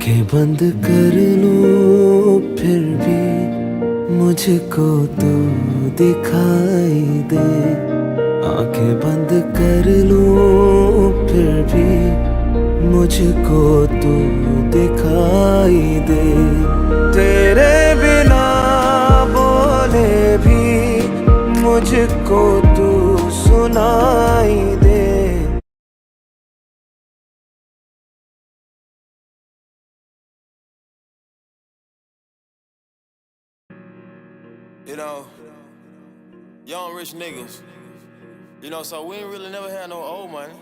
आंखें बंद कर लूं फिर भी मुझको तो दिखाई दे। आंखें बंद कर लूं फिर भी मुझको तो दिखाई दे। तेरे बिना बोले भी मुझको तू सुनाई दे। You know, young rich niggas, you know, so we ain't really never had no old money.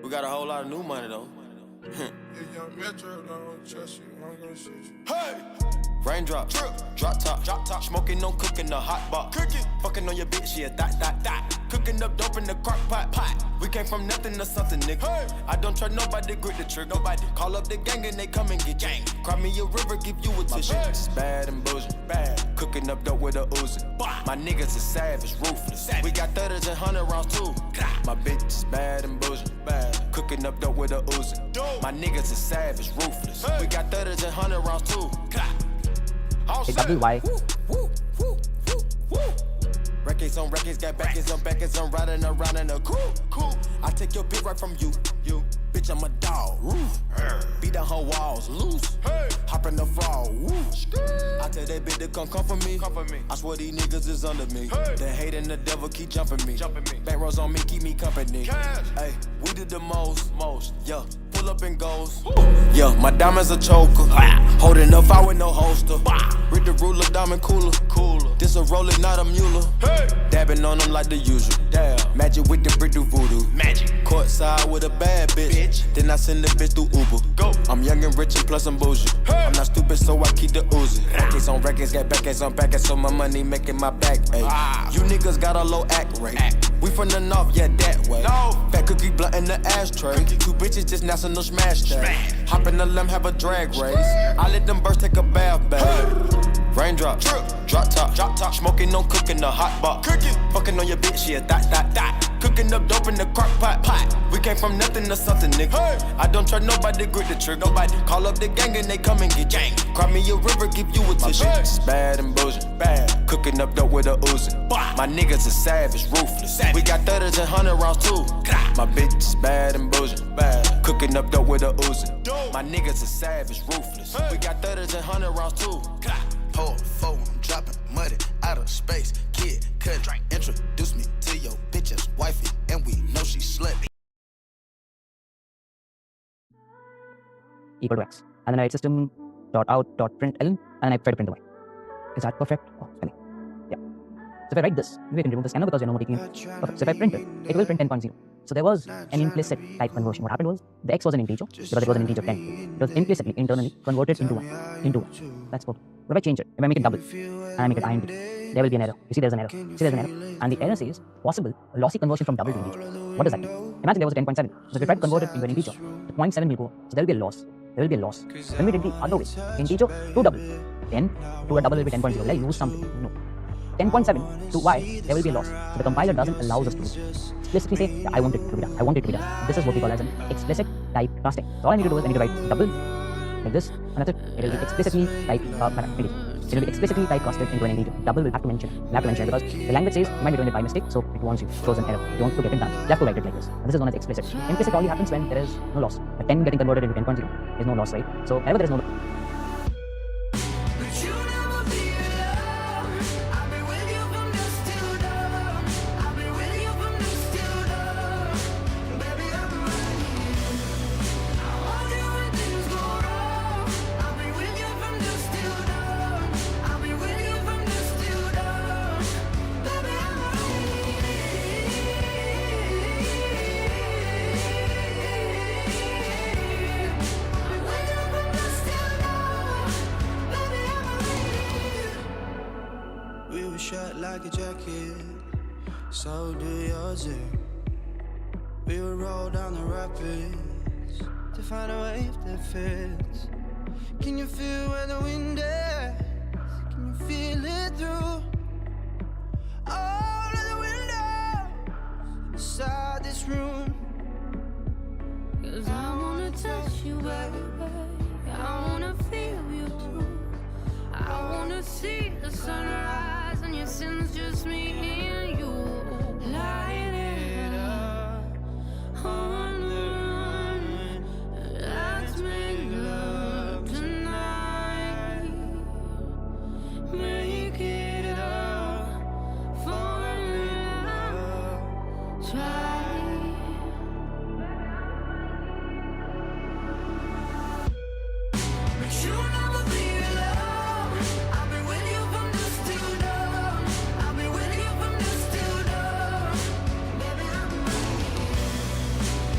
We got a whole lot of new money though. Young Metro don't trust you, I'm gonna shoot you. Hey! Raindrop, drop top, smoking, no cooking, the hot box. Cooking, fucking on your bitch, yeah, that. Cooking up dope in the crock pot. We came from nothing to something, nigga. Hey. I don't trust nobody, grip the trigger. Nobody call up the gang and they come and get gang. Cry me a river, give you a tissue. My bitch is bad and bullshit, bad. Cooking up dope with a Uzi. My niggas is savage, ruthless. We got 30s and 100 rounds too. My bitch is bad and bullshit, bad. Cooking up dope with a Uzi. My niggas is savage, ruthless. We got 30s and 100 rounds too. A double Y. Records on records, got backers on backers, I'm riding around in a cool. I take your bitch right from you. Bitch, I'm a dog. Beat down her walls, loose. Hop in the fall. I tell that bitch to come for me. I swear these niggas is under me. The hate and the devil keep jumping me. Back rows on me, keep me company. Hey, we did the most, yeah. Pull up and goes. Yeah, my diamonds a choker. Holding up out with no holster. Read the ruler, diamond cooler. This a roller, not a mule. Dabbing on them like the usual. Magic with the brick do voodoo. Courtside with a bad bitch. Then I send the bitch through Uber. I'm young and rich and plus I'm bougie. I'm not stupid, so I keep the Uzi. Records on records, got backers on backers, so my money making my back ache. You niggas got a low act rate. We from the north, yeah, that way. Fat cookie blunt in the ashtray. Two bitches just national smash day. Hop in the limb, have a drag race. I let them birds take a bath, babe. Raindrop, drop top, smoking, no cooking, the hot box. Fucking on your bitch, yeah, that. Cooking up dope in the crock pot. We came from nothing to something, nigga. I don't trust nobody, grip the trigger. Nobody call up the gang and they come and get gang. Cry me a river, give you a tissue. My bitch is bad and bullshit, bad. Cooking up dope with a Uzi. My niggas is savage, ruthless. We got 30s and 100 rounds too. My bitch is bad and bullshit, bad. Cooking up dope with a Uzi. My niggas is savage, ruthless. We got 30s and 100 rounds too. Pour four, I'm dropping muddy out of space. Kid, cut, drink, introduce me to your bitch's wifey, and we know she's slutty. Equal to X. And then I write system dot out dot println, and then I try to print the Y. Is that perfect? Oh, spelling. Yeah. So if I write this, maybe I can remove this scanner because you're no more taking it. Perfect. So if I print it, it will print 10.0. So there was an implicit type conversion. What happened was the X was an integer because it was an integer 10. It was implicitly, internally converted into 1. That's perfect. What if I change it? If I make it double and I make it int, there will be an error. You see there's an error. And the error says possible lossy conversion from double to integer. What does that mean? Imagine there was a 10.7. So if we try to convert it into an integer, the 0.7 will go. So there will be a loss. When we did the other way, integer to double, then to a double will be 10.0. Will I lose something? No. 10.7 to y, there will be a loss. So the compiler doesn't allow us to do this. Explicitly say, yeah, I want it to be done. This is what we call as an explicit type casting. So all I need to do is I need to write double like this, and that's it. It will be explicitly type It will be explicitly typecasted into an integer. Double will have to mention it because the language says you might be doing it by mistake, so it warns you, shows an error. You want to get it done, you have to write it like this. And this is known as explicit. Implicit only happens when there is no loss. A 10 getting converted into 10.0 is no loss, right? So whenever there is no shut like a jacket, so do yours. We would roll down the rapids to find a wave that fits. Can you feel where the wind is? Can you feel it through all of the windows inside this room? 'Cause I wanna touch you I wanna feel you too. I wanna see the sunrise and your sins, just me and you. Light it up on the run. Let's make love tonight. Make it up for love. Try. But you'll never be alone. I'll be with you from dusk till dawn. I'll be with you from dusk till dawn. Baby,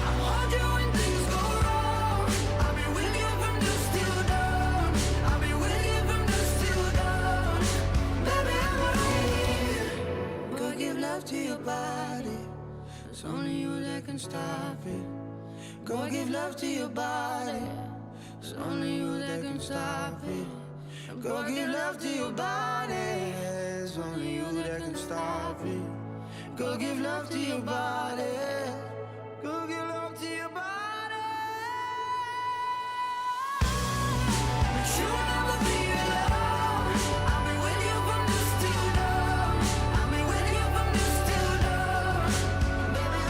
I'll hold you when things go wrong. I'll be with you from dusk till dawn. I'll be with you from dusk till dawn. Baby, I'm right here. Go give love to your body. It's only you that can stop it. Go give love to your body. It's only you that can stop it. Go give love to your body. It's only you that can stop it. Go give love to your body. Go give love to your body. But you'll never be alone. I'll be with you from dusk till dawn. I'll be with you from dusk till dawn. Baby,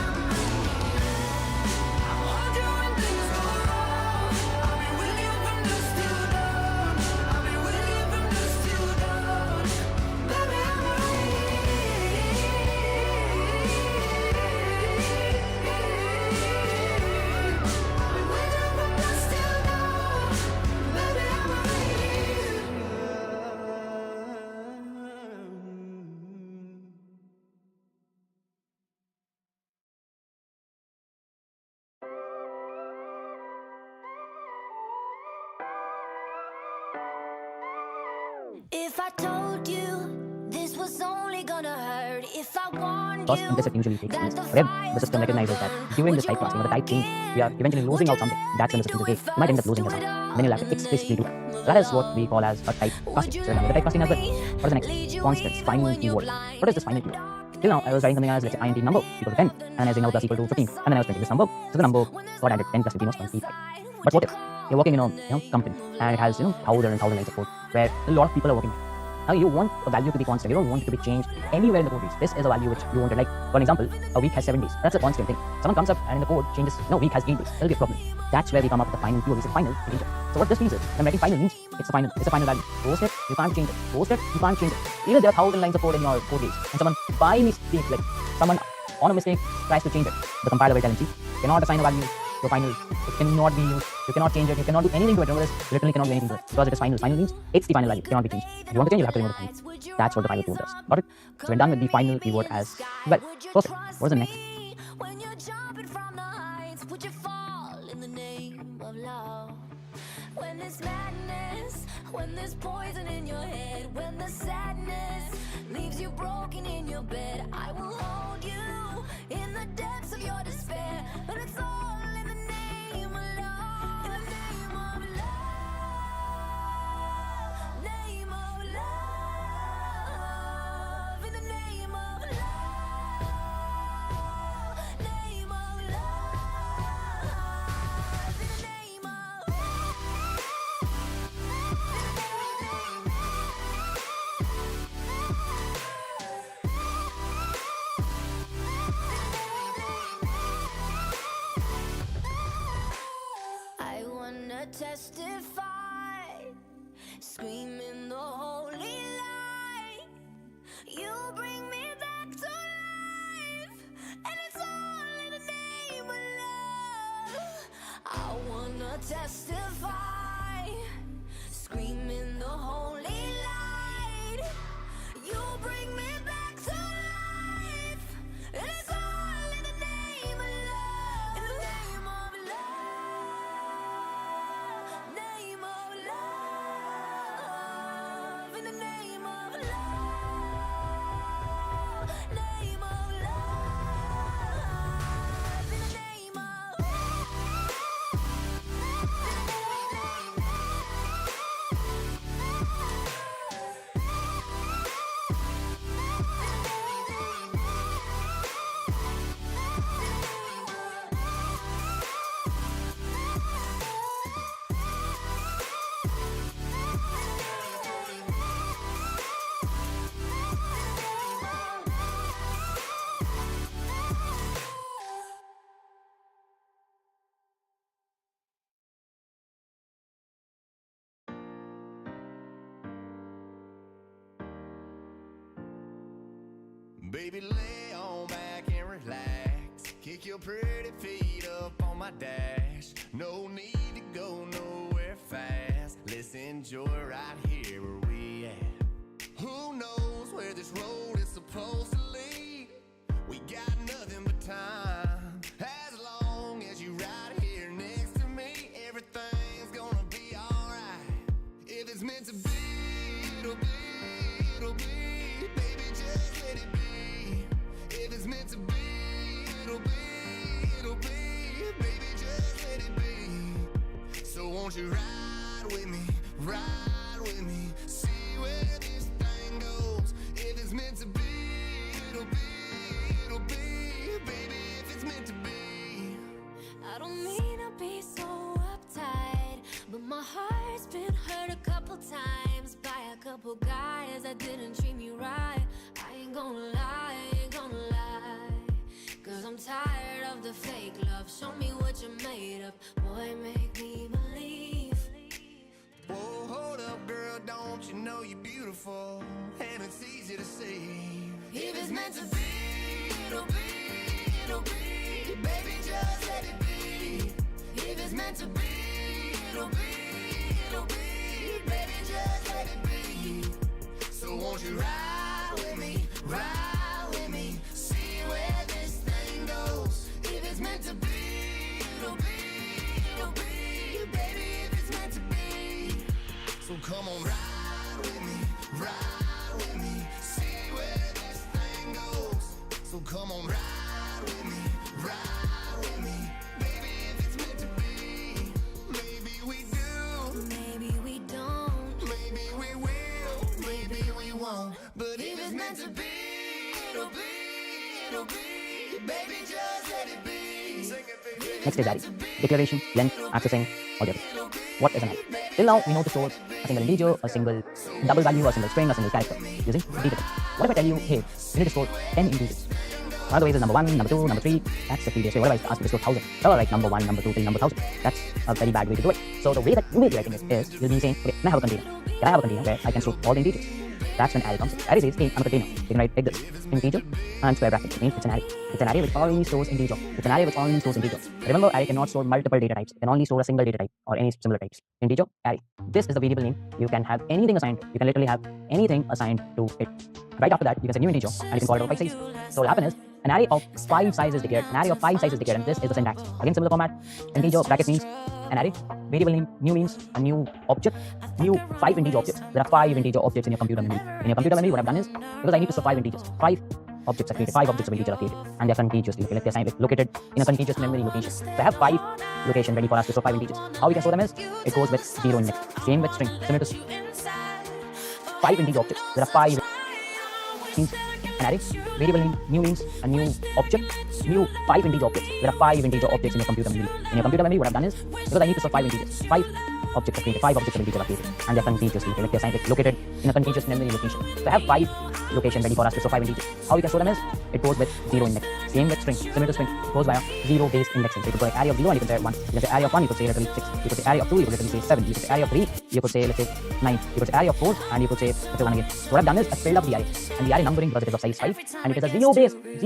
I'll hold you when things go wrong. I'll be with you from dusk till dawn. I'll be with you from dusk till dawn. Baby, I'm right here. I'll be with you from dusk till dawn. Baby, I'm right here. If I told you this was only gonna hurt, if I warned First you implicit usually takes place. that But then the system recognizes that during this type casting or the type change, we are eventually losing out something. That's when the system says, hey, you might end up losing yourself. Then you'll have to explicitly do that. So that is what we call as a type casting. So remember the type casting as well. What is the next? Constants, final keyword. What is this final keyword? Till now, I was writing something as, let's say, int number equal to 10, and I say now plus equal to 15, and then I was printing this number. So the number got added 10 plus 15 was 25. But what if you're working in a company and it has thousands and thousands lines of code where a lot of people are working? Now you want a value to be constant. You don't want it to be changed anywhere in the code base. This is a value which you want to, like, for example, a week has 7 days. That's a constant thing. Someone comes up and in the code changes, no, week has 8 days. That'll be a problem. That's where we come up with the final keyword. We say final integer. So what this means is, when writing final means it's a final value. Post it, you can't change it. Post it, you can't change it. Even there are 1,000 lines of code in your code base, and someone by mistake, like someone on a mistake tries to change it, the compiler will tell him, see, cannot assign a value to a final. It cannot be used. You cannot change it. You cannot do anything to it. Remember this, literally cannot do anything to it because it is final. Final means it's the final value. It cannot be changed. If you want to change, you have to remove the final. That's what the final keyword does. Got it? So we're done with the final keyword as well. Perfect. What is the next? when you're jumping from the heights, would you fall in the name of love? When there's madness, when there's poison in your head, when the sadness leaves you broken in your bed, I will hold you in the depths of your despair. But it's all in the name of love. In the name of love. Name of love. In the name of love. Name of love. In the name of I wanna testify, screaming the holy light. You bring me back to life, and it's all in the name of love. I wanna testify, screaming the holy light. You bring me back to life, and it's all in the name of love. In the name of love. Name of love. In the name of love. Name of love. In the name of Baby, lay on back and relax. Kick your pretty feet up on my dash. No need to go nowhere fast. Let's enjoy right here where we at. Who knows where this road is supposed to lead? We got nothing but time. As long as you right here next to me, everything's gonna be alright. If it's meant to be, it'll be, it'll be. Baby, just let it be. If it's meant to be, it'll be, it'll be. Baby, just let it be. So won't you ride with me, ride with me, see where this thing goes. If it's meant to be, it'll be, it'll be. Baby, if it's meant to be. I don't mean to be so uptight, but my heart's been hurt a couple times by a couple guys that didn't treat me right. I ain't gonna lie, ain't gonna lie, 'cause I'm tired of the fake love. Show me what you're made of, boy, make me believe. Whoa, hold up, girl, don't you know you're beautiful? And it's easy to see. If it's meant to be, it'll be, it'll be. Baby, just let it be. If it's meant to be, it'll be, it'll be. Baby, just let it be. So won't you ride with me, ride with me, see where this thing goes. If it's meant to be, it'll be, it'll be. Baby, if it's meant to be. So come on, ride with me, ride with me, see where this thing goes. So come on, ride with me, ride with me, baby, if it's meant to be. Maybe we do, Maybe we don't, maybe we will, maybe we won't. But if it's meant to be, it'll be, it'll be. Baby, just let it be. Sing it, baby. Next is array. Declaration, length, accessing, all the others. What is an array? Till now, we know to store a single integer, a single double value, a single string, a single character using data type. What if I tell you, hey, you need to store 10 integers? One of the ways is number 1, number 2, number 3. That's the previous way. What if I ask you to store 1000? So like number 1, number 2, 3, number 1000. That's a very bad way to do it. So the way that you will be writing it is, you'll be saying, okay, can I have a container? Can I have a container where I can store all the integers? That's when array comes in. Array says, hey, I'm a container. You can write like this, integer and square bracket. It means it's an array. It's an array which only stores integer. It's an array which only stores integer. Remember, array cannot store multiple data types. It can only store a single data type or any similar types. Integer, array. This is the variable name. You can have anything assigned. You can literally have anything assigned to it. Right after that, you can say new integer and you can call it over 5 size. So what will happen is, an array of 5 sizes declared. An array of 5 sizes declared, and this is the syntax. Again, similar format. Integer bracket means an array. Variable name, new means a new object. New 5 integer objects. There are 5 integer objects in your computer memory. In your computer memory, what I've done is, because I need to store 5 integers, 5 objects are created, 5 objects of integer are created, and they are contiguously located in a contiguous memory location. So I have 5 locations ready for us to store 5 integers. How we can store them is, it goes with 0 index. Same with string, similar to 5 integer objects. There are 5 means an array. Variable name, new means a new object. New 5 integer objects. There are 5 integer objects in your computer memory. In your computer memory, what I've done is, because I need to store 5 integers, 5 objects are created, 5 objects of integer are created, and they are contiguously located in a contiguous memory location. So I have 5 locations ready for us to store 5 integers. How we can store them is, it goes with 0 index. Same with string, similar to string, it goes via 0 based indexing. So you could say array of 0 and you can say 1. You can say array of 1, you could say literally 6. You could say array of 2, you could literally say 7. You could say array of 3, you could say let's say 9. You could say array of 4, and you could say let's say 1 again. So what I've done is, I filled up the array, and the array numbering because it is of size 5, and it is a 0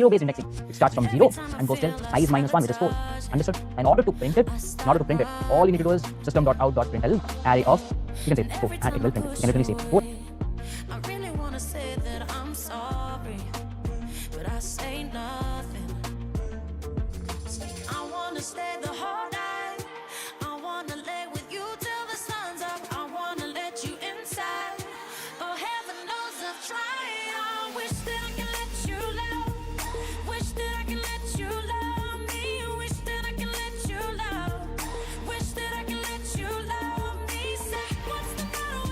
based indexing. It starts from 0 and goes till size minus 1, which is 4. Understood? In order to print it, all you need to do is system.out.println array of, you can say 4, and it will print it. You can literally say 4. I really wanna say that I'm sorry, but I say nothing. I wanna stay the whole night. I wanna lay with you till the sun's up. I wanna let you inside. Oh, heaven knows I've tried. I wish that I can let you love. Wish that I can let you love me. Wish that I can let you love. Wish that I can let you love me. Say, what's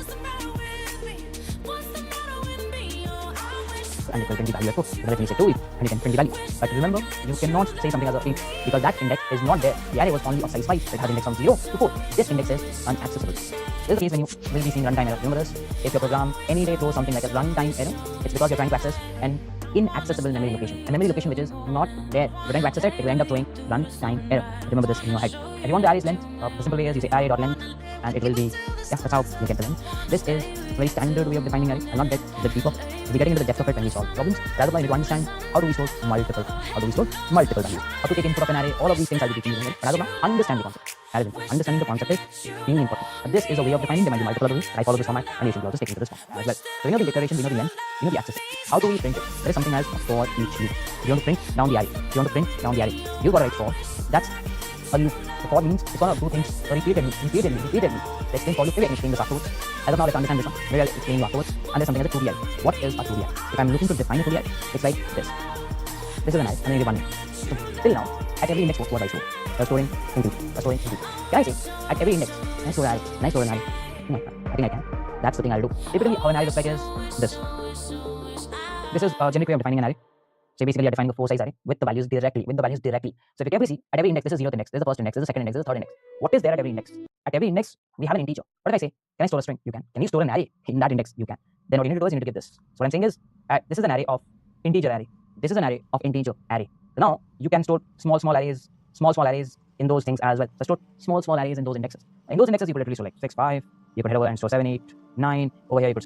the matter with me? What's the matter with me? Oh, I wish. And it will print the value as 4. You can literally say 2 and you can print the value. But remember, you cannot say something as a string because that index is not there. The array was only of size 5. So it has index from 0 to 4. This index is unaccessible. This is the case when you will be seeing runtime error. Remember this? If your program any day throws something like a runtime error, it's because you're trying to access an inaccessible memory location. A memory location which is not there. If you're trying to access it, it will end up throwing runtime error. Remember this in your head. If you want the array's length, the simple way is you say array.length and it will be, yeah, that's how you get the length. This is a very standard way of defining array. I'll not get the deeper. we'll be getting into the depth of it when we solve problems. That's why I need to understand how do we store multiple values, how to take input of an array. All of these things I'll be teaching you. But as of now, understand the concept. Understanding the concept is extremely important. But this is a way of defining them in multiple ways. I follow this format, and you should also stick to this format as well. So we know the declaration, we know the end, we know the access. How do we print it? There is something as for each loop. If you want to print down the array, you've got to write for. That's a loop. The for means it's gonna do things repeatedly. Let's explain for loop. Maybe I can explain this afterwards. As of now, let's understand this one. Maybe I'll explain you afterwards. And there's something as a 2D array. What is a 2D array? If I'm looking to define a 2D array, it's like this. This is an array, and then you run it. So till now, at every index, what I store? You're storing into. Can I say at every index, I store an array? Oh my God, I think I can. That's the thing I'll do. Typically, how an array looks like is this. This is a generic way of defining an array. So basically, you're defining a 4-size array with the values directly. So if you can see, at every index, this is 0th index, this is the first index, this is the second index, this is the third index. What is there at every index? At every index, we have an integer. What if I say, can I store a string? You can. Can you store an array in that index? You can. Then what you need to do is you need to give this. So what I'm saying is, this is an array of integer array. This is an array of integer array. So now you can store small arrays in those things as well. So store small arrays in those indexes. In those indexes, you could literally store like 6, 5. You could head over and store 7, 8, 9. Over here, you could.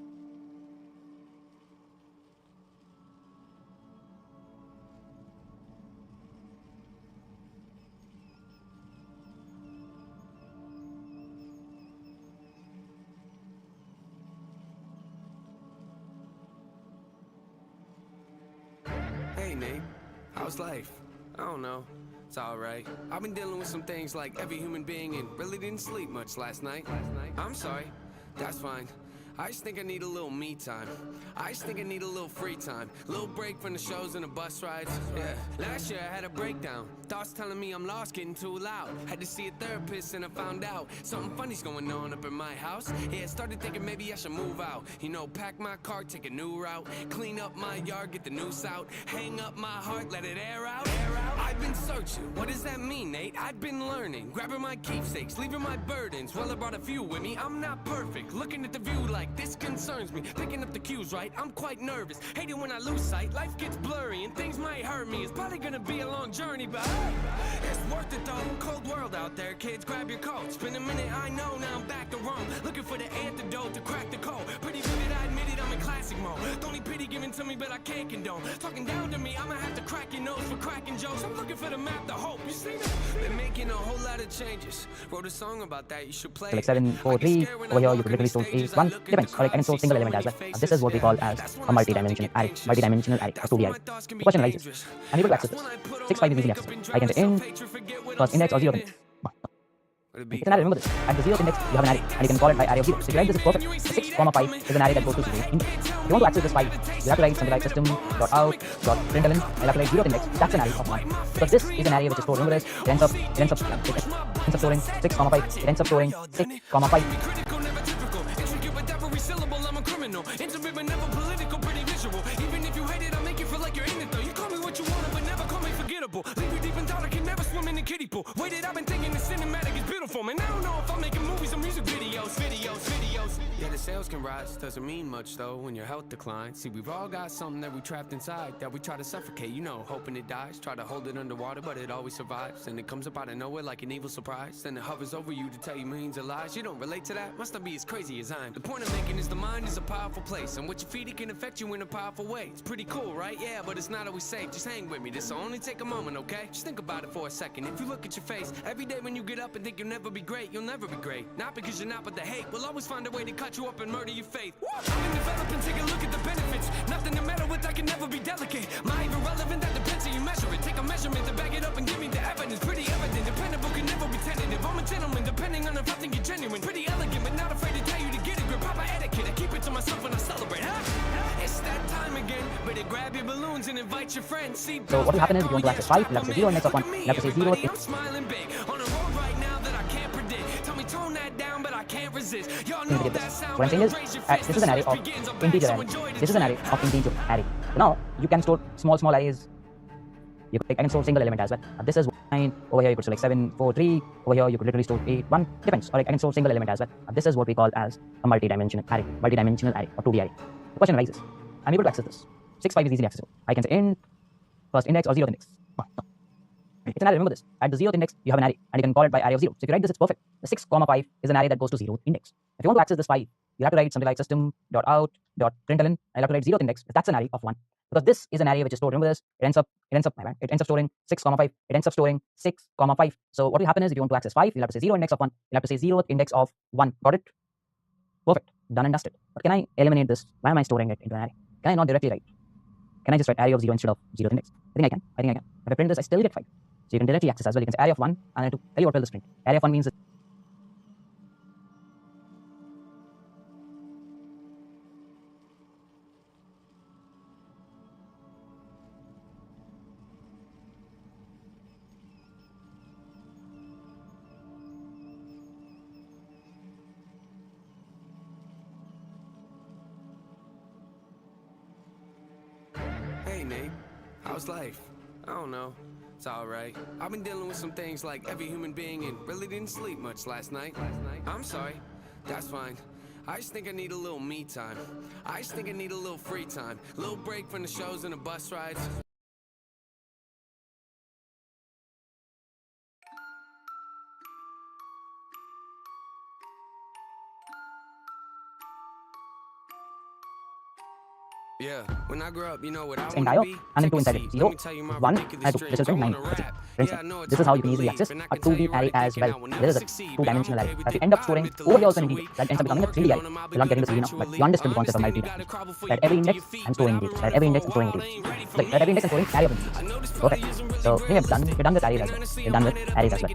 Hey Nate, how's life? I don't know. It's alright. I've been dealing with some things like every human being and really didn't sleep much last night. I'm sorry. That's fine. I just think I need a little me time. I just think I need a little free time. A little break from the shows and the bus rides. Yeah. Last year I had a breakdown. Thoughts telling me I'm lost, getting too loud. Had to see a therapist and I found out something funny's going on up in my house. Yeah, started thinking maybe I should move out. You know, pack my car, take a new route. Clean up my yard, get the noose out. Hang up my heart, let it air out. I've been searching. What does that mean, Nate? I've been learning. Grabbing my keepsakes, leaving my burdens. Well, I brought a few with me. I'm not perfect. Looking at the view like this concerns me. Picking up the cues right, I'm quite nervous. Hate it when I lose sight, life gets blurry and things might hurt me. It's probably gonna be a long journey, but it's worth it though. Cold world out there, kids, grab your coat. Spend a minute, I know, now I'm back to Rome. Looking for the antidote to crack the code. Pretty vivid, I admit it, I'm in classic mode. Don't need pity given to me, but I can't condone. Talking down to me, I'ma have to crack your nose for cracking jokes. I'm looking for the map, the hope, you see that? Been making a whole lot of changes. Wrote a song about that, you should play. So like 7, 4, 3, over here you could literally store 8, 1, depends. Or like I can store single element as well. This is what we call as a multi-dimensional array, or 2D array. The question arises, I'm able to access this. 6, 5 is easily accessible. I can say in, first index or 0th index. It's an array, remember this. At the 0th index, you have an array, and you can call it by array of 0. So if you write this is perfect, the 6, 5 is an array that goes to 0 index. If you want to access this 5, you have to write something like system.out.println, and you have to write 0th index. That's an array of 1. Because this is an array which is stored, remember this, it ends up storing 6, 5. It ends up storing 6, 5. Intimate but never political, pretty visual. Even if you hate it, I'll make you feel like you're in it though. You call me what you want, but never call me forgettable. Leave you deep in thought, I can never swim in the kiddie pool. Waited, I've been thinking the cinematic is beautiful, man. I don't know if I'm making movies or music videos. Yeah, the sales can rise, doesn't mean much though when your health declines. See, we've all got something that we trapped inside that we try to suffocate, you know, hoping it dies. Try to hold it underwater, but it always survives. And it comes up out of nowhere like an evil surprise. Then it hovers over you to tell you millions of lies. You don't relate to that? Must not be as crazy as I'm. The point I'm making is the mind is a powerful place, and what you feed it can affect you in a powerful way. It's pretty cool, right? Yeah, but it's not always safe. Just hang with me, this'll only take a moment, okay? Just think about it for a second. If you look at your face every day when you get up and think you'll never be great, you'll never be great. Not because you're not, but the hate will always find a way to cut you up and murder your faith. I've been developing, take a look at the benefits. Nothing to matter with, I can never be delicate. My even relevant, that depends how you measure it. Take a measurement to back it up and give me the evidence. Pretty evident, dependable, can never be tentative. I'm a gentleman, depending on if I think you're genuine. Pretty elegant, but not afraid to tell you to get a grip. Proper etiquette, I keep it to myself when I celebrate. It's that time again, better grab your balloons and invite your friends. See, so what will happen is if you want to access 5, you'll have to say 0 index of 1, you'll have to say 0 I'm smiling big on a road right now that I can't predict. Tell me tone that down, but I can't resist. Y'all know that sound. What I'm saying is, this is an array of integer array. This is an array of integer array. So now you can store small arrays. You could, I can store single element as well. This is 9. Over here you could store like 7, 4, 3. Over here you could literally store 8, 1. Depends. Or like I can store single element as well. This is what we call as a multi-dimensional array, or 2D array. The question arises, I'm able to access this. 6, 5 is easily accessible. I can say in, first index or 0th index. It's an array, remember this. At the 0th index, you have an array, and you can call it by array of 0. So if you write this, it's perfect. The 6, 5 is an array that goes to 0th index. If you want to access this 5, you have to write something like system.out test.println, I'll have to write 0th index. That's an array of 1. Because this is an array which is stored. Remember this? It ends up storing 6, 5. It ends up storing 6, 5. So what will happen is if you want to access 5, you'll have to say 0 index of 1. You'll have to say 0th index of 1. Got it? Perfect. Done and dusted. But can I eliminate this? Why am I storing it into an array? Can I not directly write? Can I just write array of 0 instead of 0th index? I think I can. If I print this, I still get 5. So you can directly access as well. You can say array of 1, and I have to tell you what will this print. Array of 1 means Hey, Nate. How's life? I don't know. It's alright. I've been dealing with some things like every human being and really didn't sleep much last night. I'm sorry. That's fine. I just think I need a little me time. I just think I need a little free time. A little break from the shows and the bus rides. Yeah, when I grow up, you know what I want to be? and then 2 inside it. 0, 1, and 2. This is 9. That's it. For instance, this is how you can easily access a 2D array as well. There is a 2-dimensional array that you end up storing over here also an integer. That ends up becoming a 3D array. We're not getting to 3D now, but you understand the concept of multi-dimensional. At every index, I'm storing integers. At every index, I'm storing integers. Like, at every index, I'm storing array of integers. Perfect. So, I think we're done with arrays as well. We're done with arrays as well.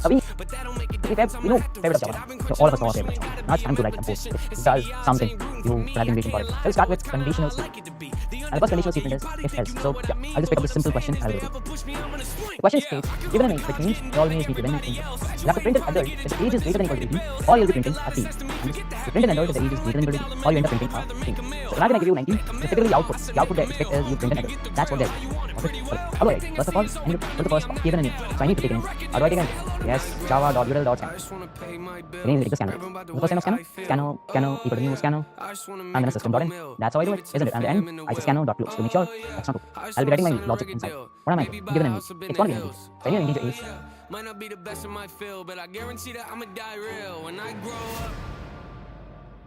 We know favorite of Java. So, all of us know our favorite of Java. Now it's time to write some code. It does something you have been waiting for it. So, we'll start with conditional statement. And the first conditional statement is if else. So yeah, I'll just pick up this simple question. I'll read it. The question states, given an age which means it all means be given an age. You have to print an adult if the age is greater than or equal to 18, or you'll be printing a teen. And to print an adult if the age is greater than or equal to 18, or you end up printing a teen. So if I'm gonna give you 19, typically the output they expect is you print an adult. That's what they're okay. How do I write? First of all, I need to put the first part, given an age. So I need to take an age. How do I take an age? Yes, java.util.scan. I need to take the scanner. The first line of scanner equal to new scanner, and then a system.in. That's how I do it, isn't it? And the end, I say scanner.close to make sure that's not true. I'll be writing my logic inside. What am I doing? Given an age. It's gonna be an integer. So I need an integer age. Might not be the best in my field, but I guarantee that I'ma die real when I grow up.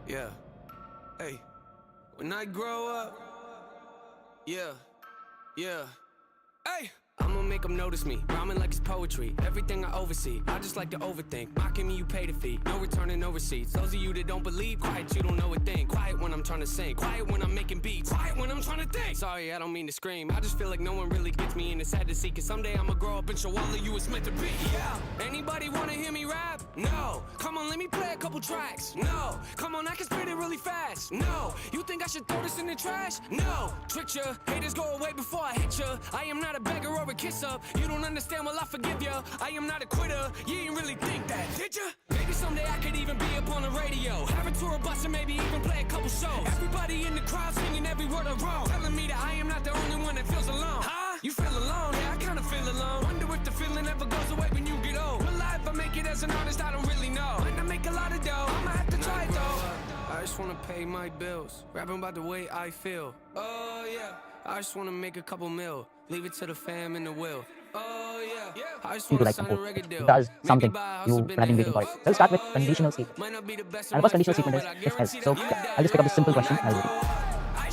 Yeah. Hey. When I grow up. Yeah. Hey. I'ma make them notice me, rhyming like it's poetry. Everything I oversee, I just like to overthink. Mocking me, you pay the fee, no return and no receipts. Those of you that don't believe, quiet, you don't know a thing. Quiet when I'm trying to sing, quiet when I'm making beats, quiet when I'm trying to think. Sorry, I don't mean to scream, I just feel like no one really gets me, and it's sad to see, cause someday I'ma grow up and show all of you it's meant to be. Yeah, anybody wanna hear me rap? No, come on, let me play a couple tracks. No, come on, I can spit it really fast. No, you think I should throw this in the trash? No, trick ya, haters go away before I hit ya. I am not a beggar or a kiss up. You don't understand, well I forgive ya. I am not a quitter, you ain't really think that, did ya? Maybe someday I could even be up on the radio, have a tour bus and maybe even play a couple shows. Everybody in the crowd singing every word I wrote, telling me that I am not the only one that feels alone. Huh? You feel alone? Yeah, I kinda feel alone. Wonder if the feeling ever goes away when you get old. Will I ever make it as an artist? I don't really know. Might not make a lot of dough, I'ma have to try it though. I just wanna pay my bills, rapping about the way I feel. Oh yeah, I just wanna make a couple mil, leave it to the fam and the will. Oh yeah, I just wanna sign a record deal. It does something you have been waiting for it. So we'll start with conditional statement. And the first conditional statement is if else. So yeah, I'll just pick up this simple question. I'll read it.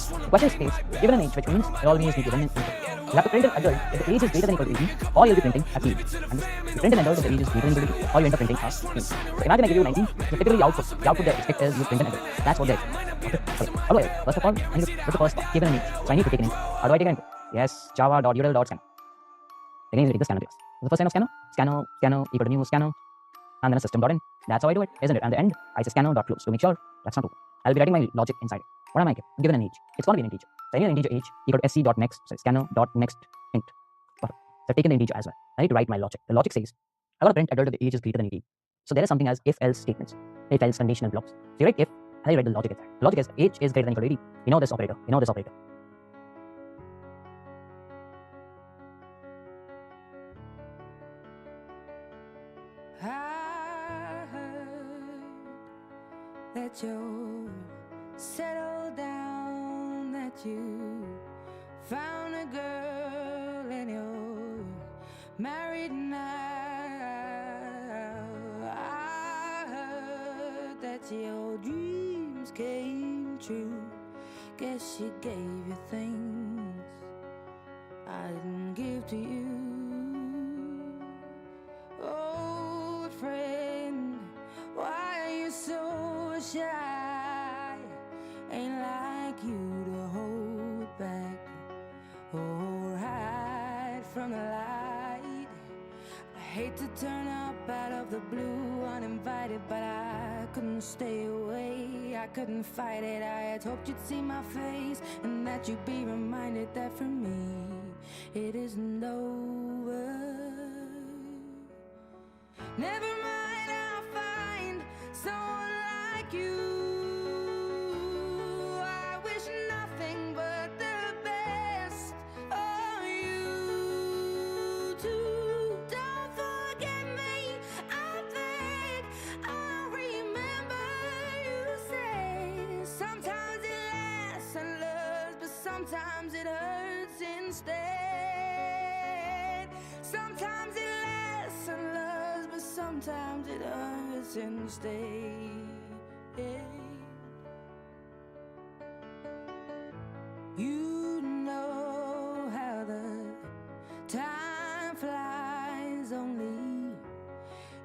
The question states, given an age which means it all means be given an integer. You have to print an adult if the age is greater than or equal to 18, or you'll be printing a teen. And you print an adult if the age is greater than or equal to 18, or you end up printing a teen. So if I'm gonna give you 19, typically the output they expect is you print an adult. That's what they're okay. How do I write? First of all, I need to put the first part, given an age. So I need to take an age. How do I take an age? Yes, java.util.scan. Again, you take the scanner class. The first line of scanner equal to new scanner, and then a system.in. That's how I do it, isn't it? And the end, I say scanner.close to make sure that's not true. I'll be writing my logic inside it. What am I given an age? It's going to be an integer. So I need an integer age equal to sc.next, so scanner.next int. Perfect. So I've taken the integer as well. I need to write my logic. The logic says, I got to print adult if the age is greater than 18. So there is something as if-else statements, if-else conditional blocks. So you write if, and you write the logic inside. The logic is age is greater than equal to 18. You know this operator. I heard that you're settled down, that you found a girl and you're married now. I heard that your dreams came true guess she gave you things I didn't give to you. Old friend, why are you so shy? Ain't like you to hold back or hide from the light. I hate to turn up out of the blue uninvited, but I couldn't stay away, I couldn't fight it. I had hoped you'd see my face and that you'd be reminded that for me it isn't over. Never mind, I'll find someone like you. I wish nothing but the best for you too. Don't forget me, I beg. I remember you say sometimes it lasts and loves, but sometimes it hurts instead. Sometimes it lasts and loves, but sometimes it hurts instead. You know how the time flies. Only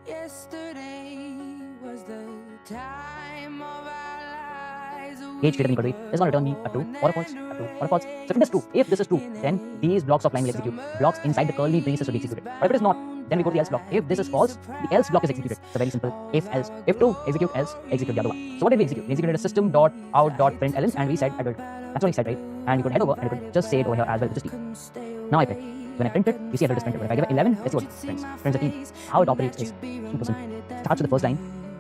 yesterday was the time of our lives. Age greater than equal to 8 is not return me a true or a false, a true or a false. So if this is true, then these blocks of line will execute. Blocks inside the curly braces will be executed. But if it is not, then we go to the else block. If this is false, the else block is executed. So very simple. If else. If true, execute else, execute the other one. So what did we execute? We executed a system.out.println and we said adult. That's what we said, right? And we could head over and we could just say it over here as well, just T. Now I print. When I print it, we see adult is printed. But if I give it 11, let's see what prints. Prints a T. How it operates is super simple. Starts with the first line,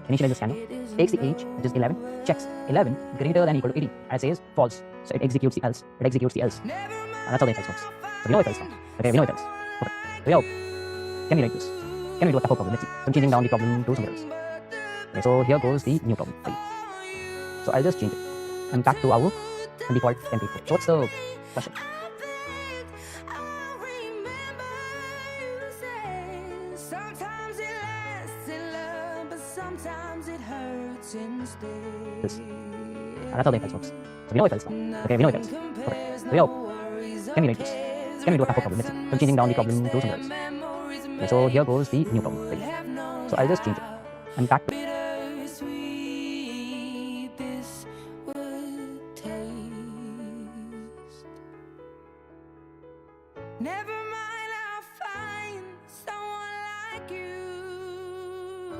initializes the scanner, takes the age, which is 11, checks 11 greater than or equal to 80, and says false. So it executes the else. It executes the else. And that's how the if else works. So we know if else now. Okay, we know if else. Perfect. So yo, can we write this? Can we do a couple problem? Let's see. So I'm changing down the problem to something else. Okay, so here goes the new problem. So I'll just change it. I'm back to our default template code. So what's the question? This. And that's how the if else works. So we know if else now. Okay, we know if else. Perfect. So yo, can we write this? Can we do a couple problem? Let's see. So I'm changing down the problem to something else. Okay, so here goes the new problem. So I'll just change it. I'm back to never mind, I'll find someone like you.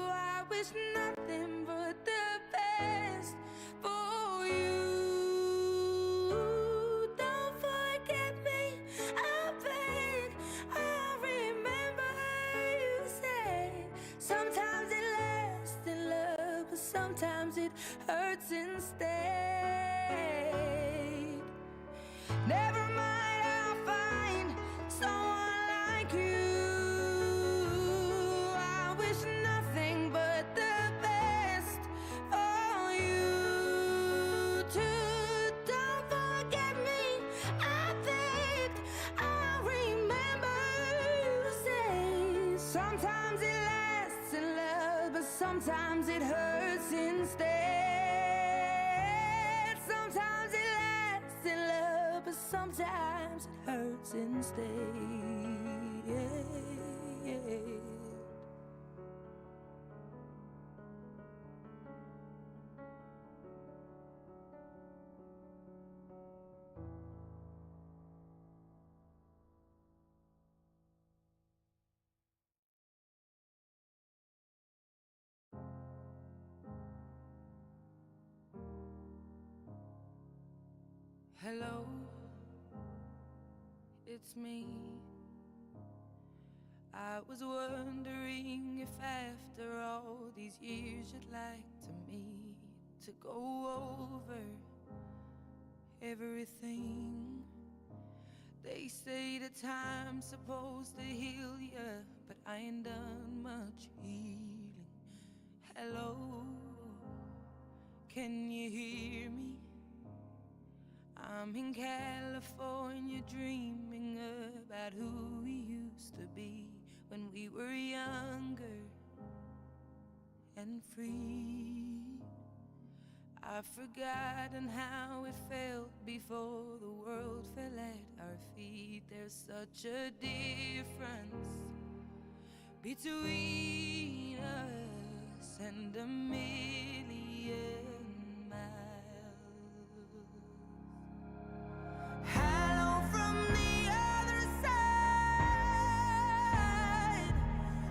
I wish nothing but the best for you. Don't forget me, I beg. I remember you said sometimes it lasts in love, but sometimes it hurts instead. Never mind, I'll find someone like you. I wish nothing but the best for you too. Don't forget me, I beg. I remember you say sometimes it lasts in love, but sometimes it hurts instead. Sometimes it lasts in love, but sometimes it hurts instead. Hello, it's me. I was wondering if after all these years you'd like to meet to go over everything. They say the time's supposed to heal ya, but I ain't done much healing. Hello, can you hear me? I'm in California dreaming about who we used to be when we were younger and free. I've forgotten how it felt before the world fell at our feet. There's such a difference between us and a million miles. Hello from the other side.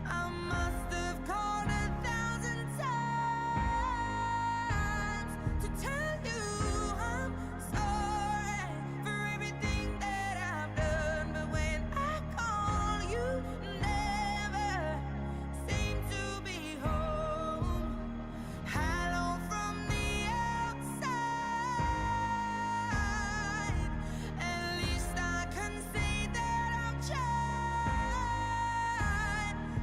I must have called 1,000 times to tell you I'm sorry for everything that I've done. But when I call, you never seem to be home. Hello from the outside. At least I can say that I've tried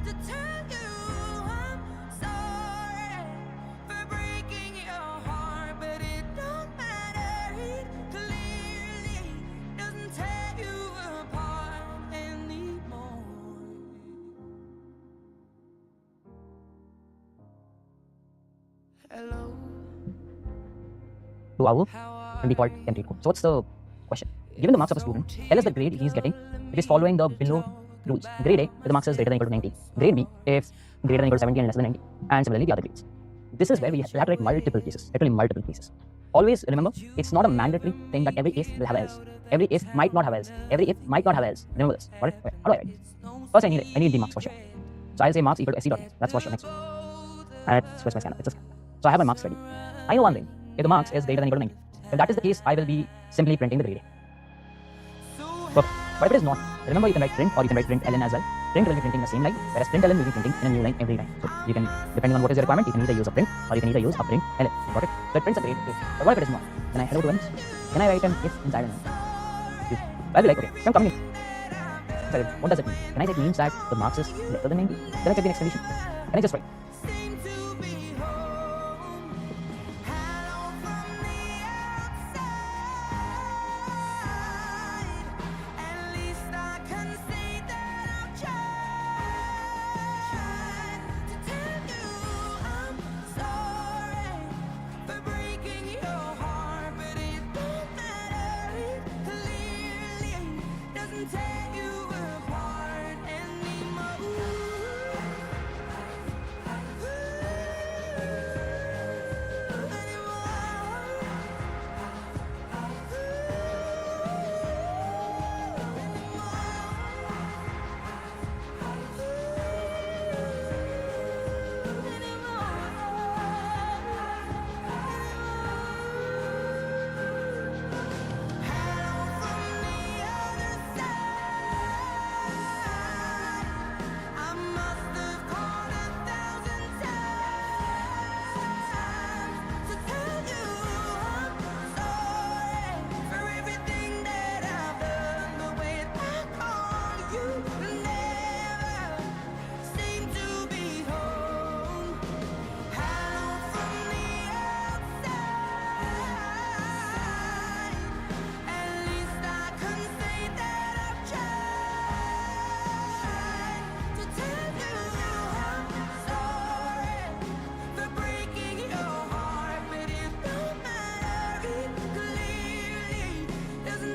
to tell you I'm sorry for breaking your heart, but it don't matter. It clearly doesn't tear you apart anymore. Hello, To owl will be called template code. So what's the question? Given the marks of a student, tell us the grade he is getting if he's following the below rules. Grade A, if the marks is greater than or equal to 90. Grade B, if greater than or equal to 70 and less than 90. And similarly, the other grades. This is where we have to write multiple cases, literally multiple cases. Always remember, it's not a mandatory thing that every if will have else. Every if might not have else. Every if might not have else. Remember this. Got it? Okay. How do I write it? First, I need the marks for sure. So I'll say marks equal to sc.net. That's for sure. Next. And switch my scanner. It's a scanner. So I have my marks ready. I know one thing. If the marks is greater than or equal to 90. If that is the case, I will be simply printing the grade A. Perfect. But if it is not, remember you can write print or you can write print ln as well. Print will be printing the same line, whereas print ln will be printing in a new line every time. So you can, depending on what is your requirement, you can either use a print or you can either use a print ln. Got it? So it prints a grade A. But what if it is not? Can I hello to ends? Can I write an if inside an end? I'll be like, okay, I'm coming in. So what does it mean? Can I say it means that the marks is lesser than 90? Then I check the next condition. Can I just write?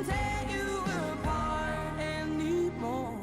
Tear you apart anymore.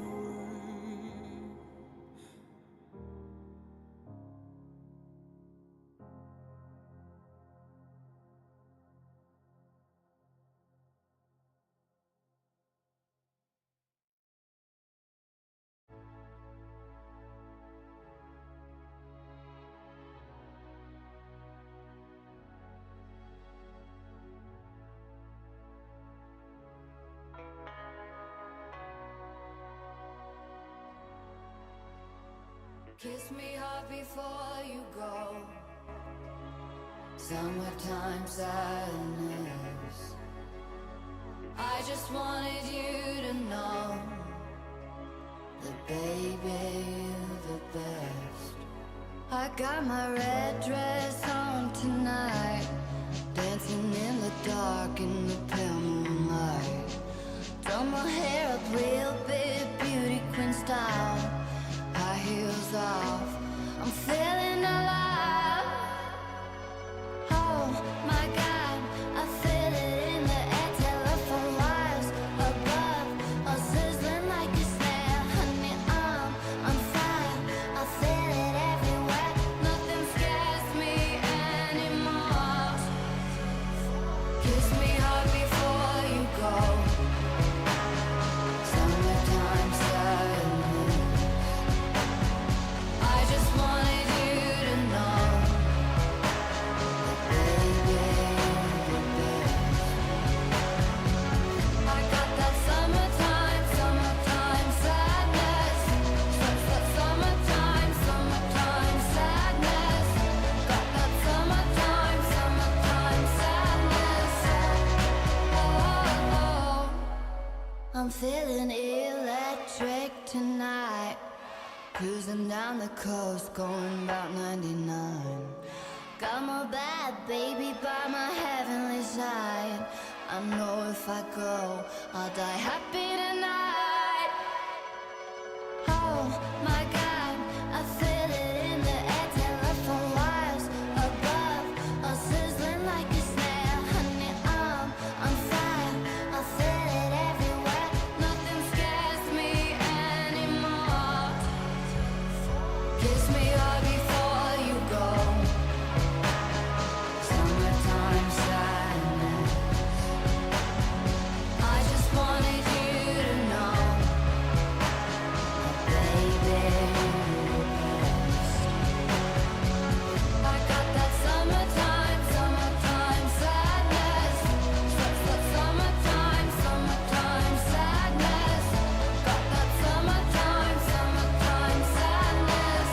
Kiss me hard before you go. Summertime sadness. I just wanted you to know that baby, you're the best. I got my red dress on tonight, dancing in the dark in the pale moonlight. Done my hair up real big, beauty queen style. High heels off, I'm feeling alive. Oh my feeling electric tonight. Cruising down the coast, going about 99. Got my bad baby by my heavenly side. I know if I go, I'll die happy tonight. Oh my God, I feel it in the air, telephone wires above, all sizzling like a snare. Honey, I'm on fire, I feel it everywhere. Nothing scares me anymore. Kiss me hard before you go. Summertime sadness. I just wanted you to know, baby, you're the best. I got that summertime, summertime sadness. Summertime, summertime sadness. Got that summertime, summertime sadness.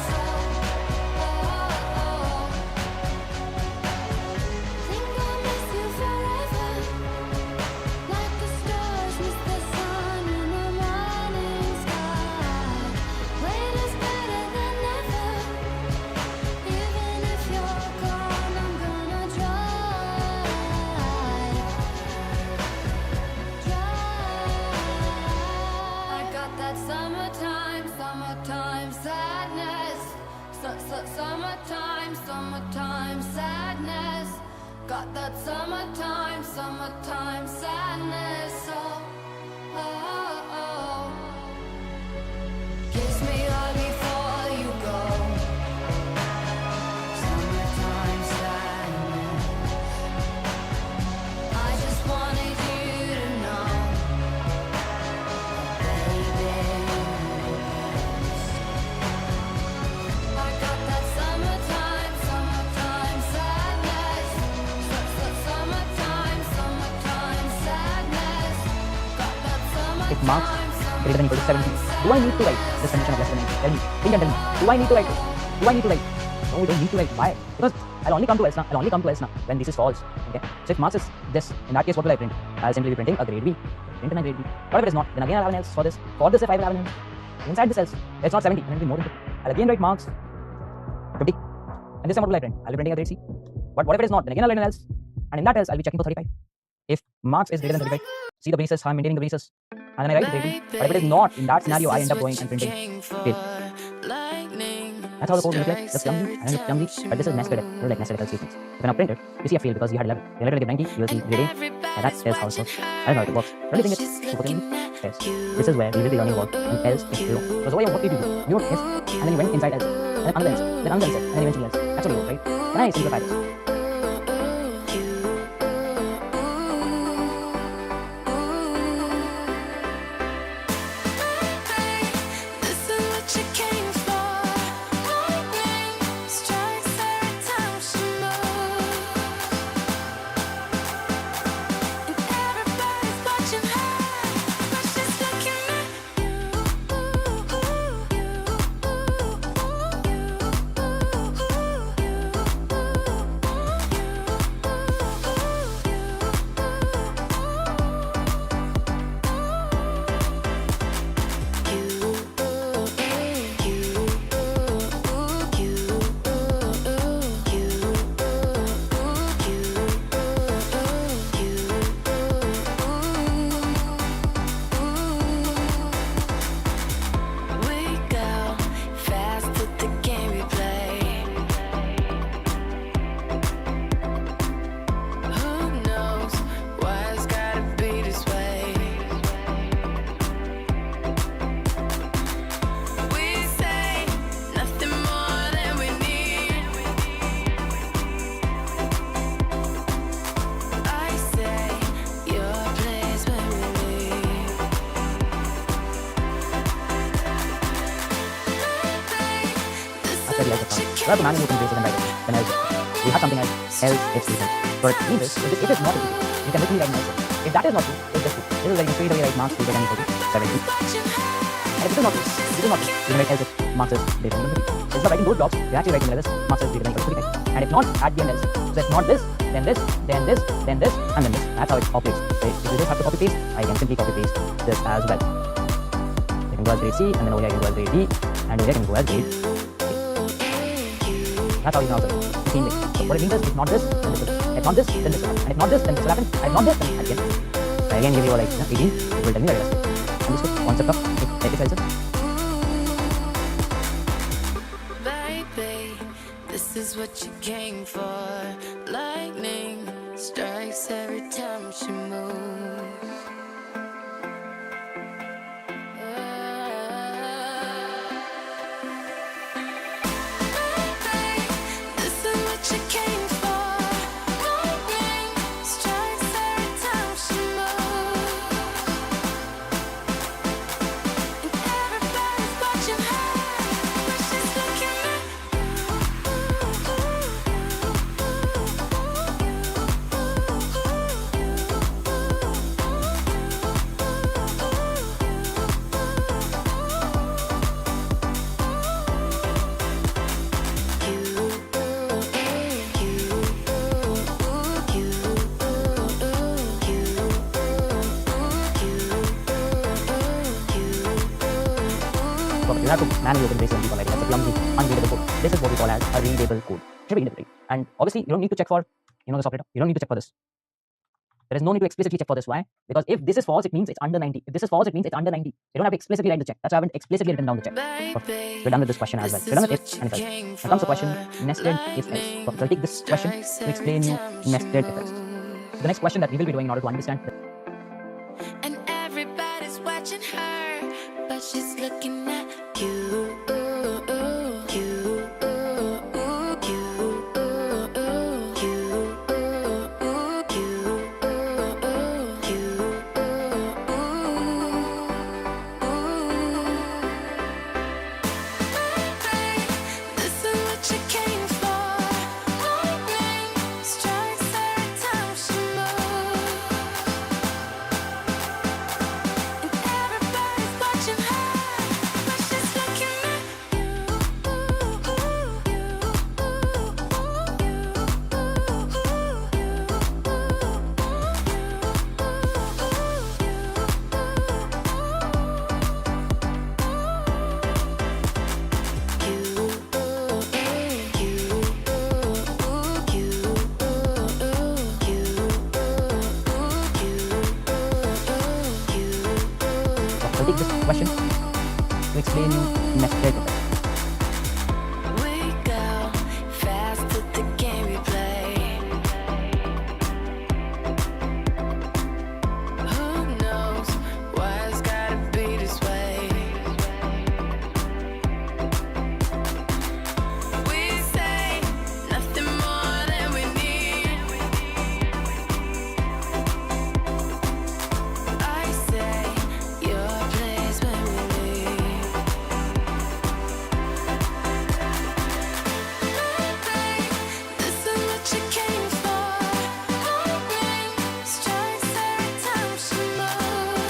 Think I'll miss you forever, like the stars miss the sun in the morning sky. Wait is better than never. Even if you're gone, I'm gonna try. I got that summertime, summertime sadness. Summertime, summertime sadness. Got that summertime, summertime sadness. Oh. Kiss me hard before you go. Summertime sadness. I just wanted you to know, baby, you're the best. I got that summertime, summertime sadness. Summertime, summertime sadness. Got that summertime. If marks greater than equal to 70, do I need to write this condition of less than 90? Tell me. Think and tell me. Do I need to write this? Do I need to write? No, we don't need to write. Why? Because I'll only come to else now. I'll only come to else now when this is false. Okay. So if marks is this, in that case, what will I print? I'll simply be printing a grade B. Print my grade B. But if it is not, then again I'll have an else for this. For this, if I will have an else. Inside this else, it's not 70, and it will be more than 50. I'll again write marks 50. And this time what will I print? I'll be printing a grade C. But what if it is not? Then again I'll write an else. And in that else, I'll be checking for 35. If marks is greater than 35, see the basis, how I'm maintaining the basis. And then I write the grade B. But if it is not, in that scenario, I end up going and printing fail. That's how the code will look like. Just clumsy, and it's clumsy. But this is nested, like nested else statements. If I now print it, you see a fail because you had 11. The 11 will give 90, you will see grade A. And that is how it works. I don't know how it works. Don't you think it's super clean? Yes. This is where we will be learning about an else is below. Because over here, what did you do? You wrote yes, and then you went inside else, and then another else, then another else, and then eventually else. That's what you wrote, right? Can I simplify this? We have to manage different bases and write it. Then else. We have something else it's equal. So it means this, if it's not equal, you can literally write an else. If that is not true, it's just true. This is where you straight away write marks greater than equal to 70. And if this is not true, you can write else if marks is greater than equal to 50. Instead of writing those blocks, you actually write them as marks is greater than equal to 35. And if not, at the end else. So if not this, then this, then this, then this, and then this. That's how it operates. So if you just have to copy paste, I can simply copy paste this as well. You can go as grade C, and then over here you can go as grade D, and over here you can go as grade A. That's how you can also do the same way. So what it means is, if not this, then this will happen. If not this, then this will happen. And if not this, then this will happen. And if not this, then again. So I again give you like 18, it will tell me the rest. Understood? Concept of if else. Baby, this is what you came for. Lightning strikes every time she moves. You have to manually open base 70 like that's a clumsy, unreadable code. This is what we call as a readable code. Should be readable. And obviously, you don't need to check for, this operator. You don't need to check for this. There is no need to explicitly check for this. Why? Because if this is false, it means it's under 90. If this is false, it means it's under 90. You don't have to explicitly write the check. That's why I haven't explicitly written down the check. Perfect. We're done with this question as well. We're done with if and if else. Now comes the question, nested if else. Perfect. So I'll take this question to explain you nested if else. So the next question that we will be doing in order to understand. And everybody's watching her, but she's looking at you. Take this question to explain nested if else. We go fast at the game we play. Who knows why it's gotta be this way? We say nothing more than we need. I say your place when we leave. This is what you came for. Lightning strikes every time she moves.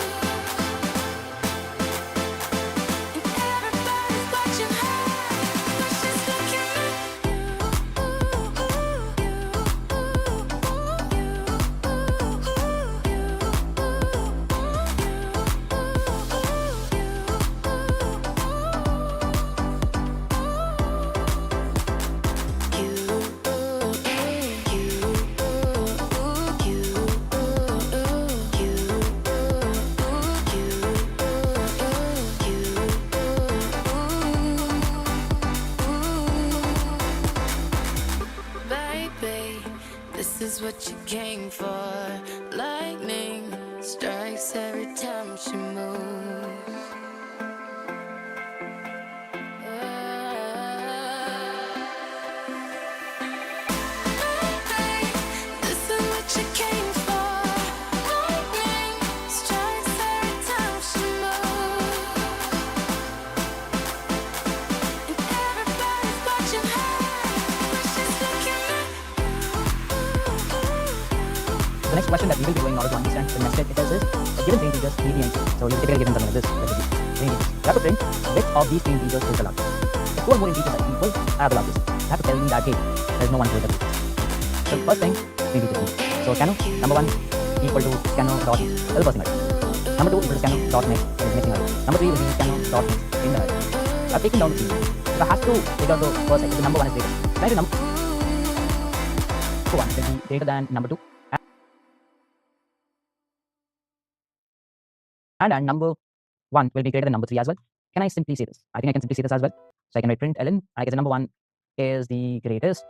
And everybody's watching her, but she's looking at baby, this is what you came for. Lightning strikes every time she moves. This is what you came for. Lightning strikes every time she moves. And everybody's watching her, but she's looking at The next question that we will be doing in order to understand the nested if else is a given string integers B, B, and C. So you typically given something like this. Let it be string integers. You have to print which of these string integers is the largest. If two or more integers are equal, I have the largest. You have to tell me that hey, there is no one equal to the So first thing, we need to do. So scanner number 1 equal to scanner dot L person ID. Number 2 equal to scanner dot next is missing ID. Number 3 will be scanner dot next in the ID. I've taken down the 3. So I have to figure out the first ID. The number 1 is greater. Can I do number 1 will be greater than number 2. And number 1 will be greater than number 3 as well. Can I simply say this? I think I can simply say this as well. So I can write print ln. I guess the number 1 is the greatest.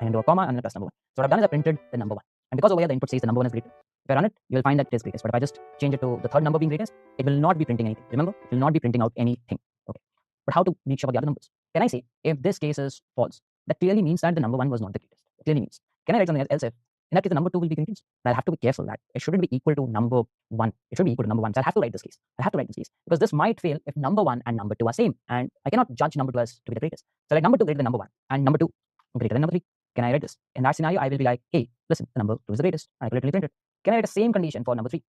I can do a comma and a plus number 1. So what I've done is I printed the number 1. And because over here the input says the number 1 is greater, if I run it, you will find that it is greatest. But if I just change it to the third number being greatest, it will not be printing anything. Remember, it will not be printing out anything. Okay. But how to make sure about the other numbers? Can I say if this case is false, that clearly means that the number 1 was not the greatest. It clearly means. Can I write something else if in that case the number 2 will be greatest? But I'll have to be careful that it shouldn't be equal to number 1. It should be equal to number 1. So I'll have to write this case. Because this might fail if number 1 and number 2 are same. And I cannot judge number 2 as to be the greatest. So like number 2 greater than number 1 and number 2 greater than number 3. Can I write this? In that scenario, I will be like, hey, listen, the number 2 is the greatest. I will literally print it. Can I write the same condition for number 3? So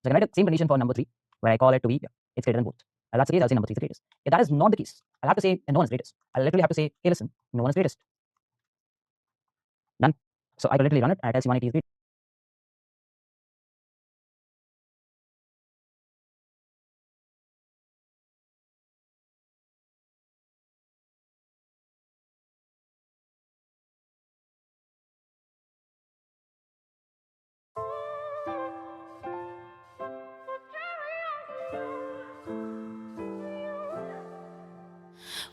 I can write the same condition for number 3, where I call it to be, it's greater than both. If that's the case, I'll say number 3 is the greatest. If that is not the case, I'll have to say no one is greatest. I'll literally have to say, hey, listen, no one is greatest. Done. So I will literally run it, and it tells you 180 is great.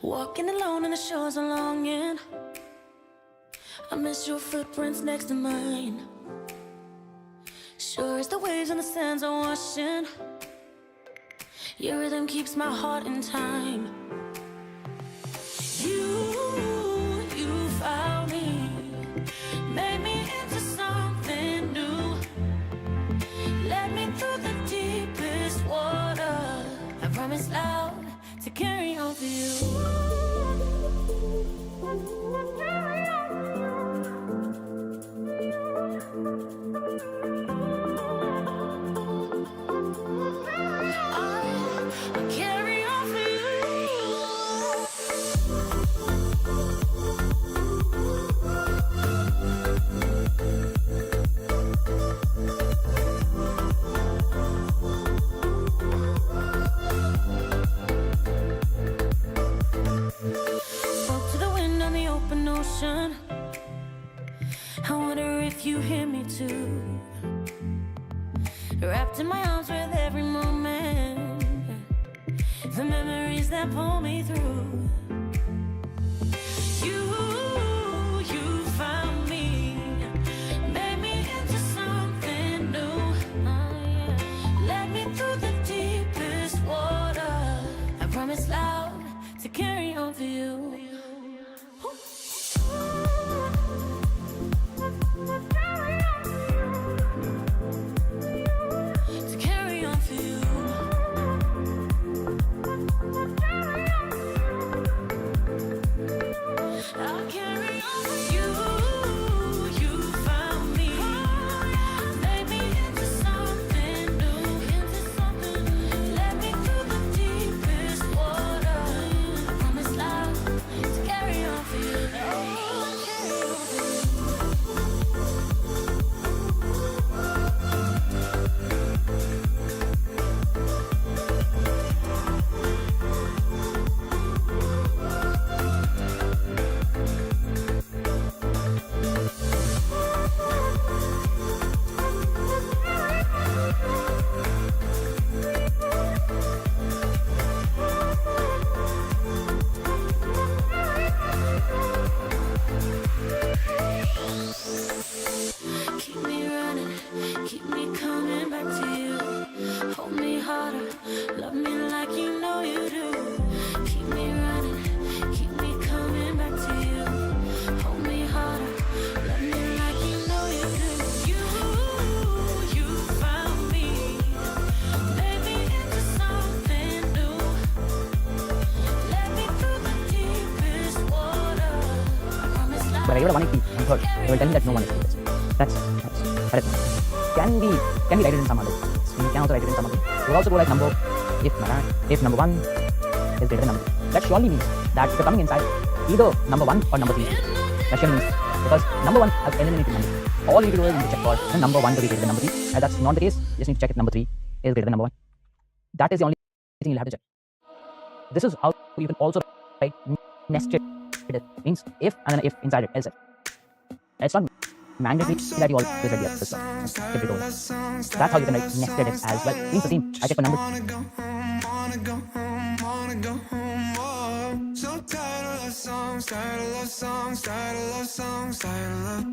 Walking alone on the shores of longing, I miss your footprints next to mine. Sure as the waves and the sands are washing, your rhythm keeps my heart in time. You found me, made me into something new, led me through the deepest water. I promise loud to carry on for you. I'll carry on for you. Spoke to the wind on the open ocean. I wonder if you hear me too. Wrapped in my arms with every moment, the memories that pull me through. You found me, made me into something new. Led me through the deepest water. I promise loud to carry on for you. To carry on for you. I'll carry on for you. You found me, made me into something new. Led me through the deepest water. I promise loud to carry on for you. Keep me running, keep me coming back to you. Hold me harder, love me like you know you do. Keep me running, keep me coming back to you. Hold me harder, love me like you know you do. You found me, made me into something new. Led me through the deepest water. I promise loud. But I give it a 180 and third, it will tell me that no one is greatest. That is can we write it in some other ways? We can also write it in some other ways. We'll also go like number if number 1 is greater than number 2. That surely means that if you're coming inside either number 1 or number 3, that surely means because number 1 has eliminated number 3. All you need to do is you need to check for number 1 to be greater than number 3. As that's not the case, you just need to check if number 3 is greater than number 1. That is the only thing you'll have to check. This is how you can also write nested if. Means if and then if inside it, else if. It's not mandatory that you always write the other stuff. Skip it over. That's how you can write nested if as well. Means the same. I check for number. So tired of love songs, tired of love songs, tired of love songs, tired of love.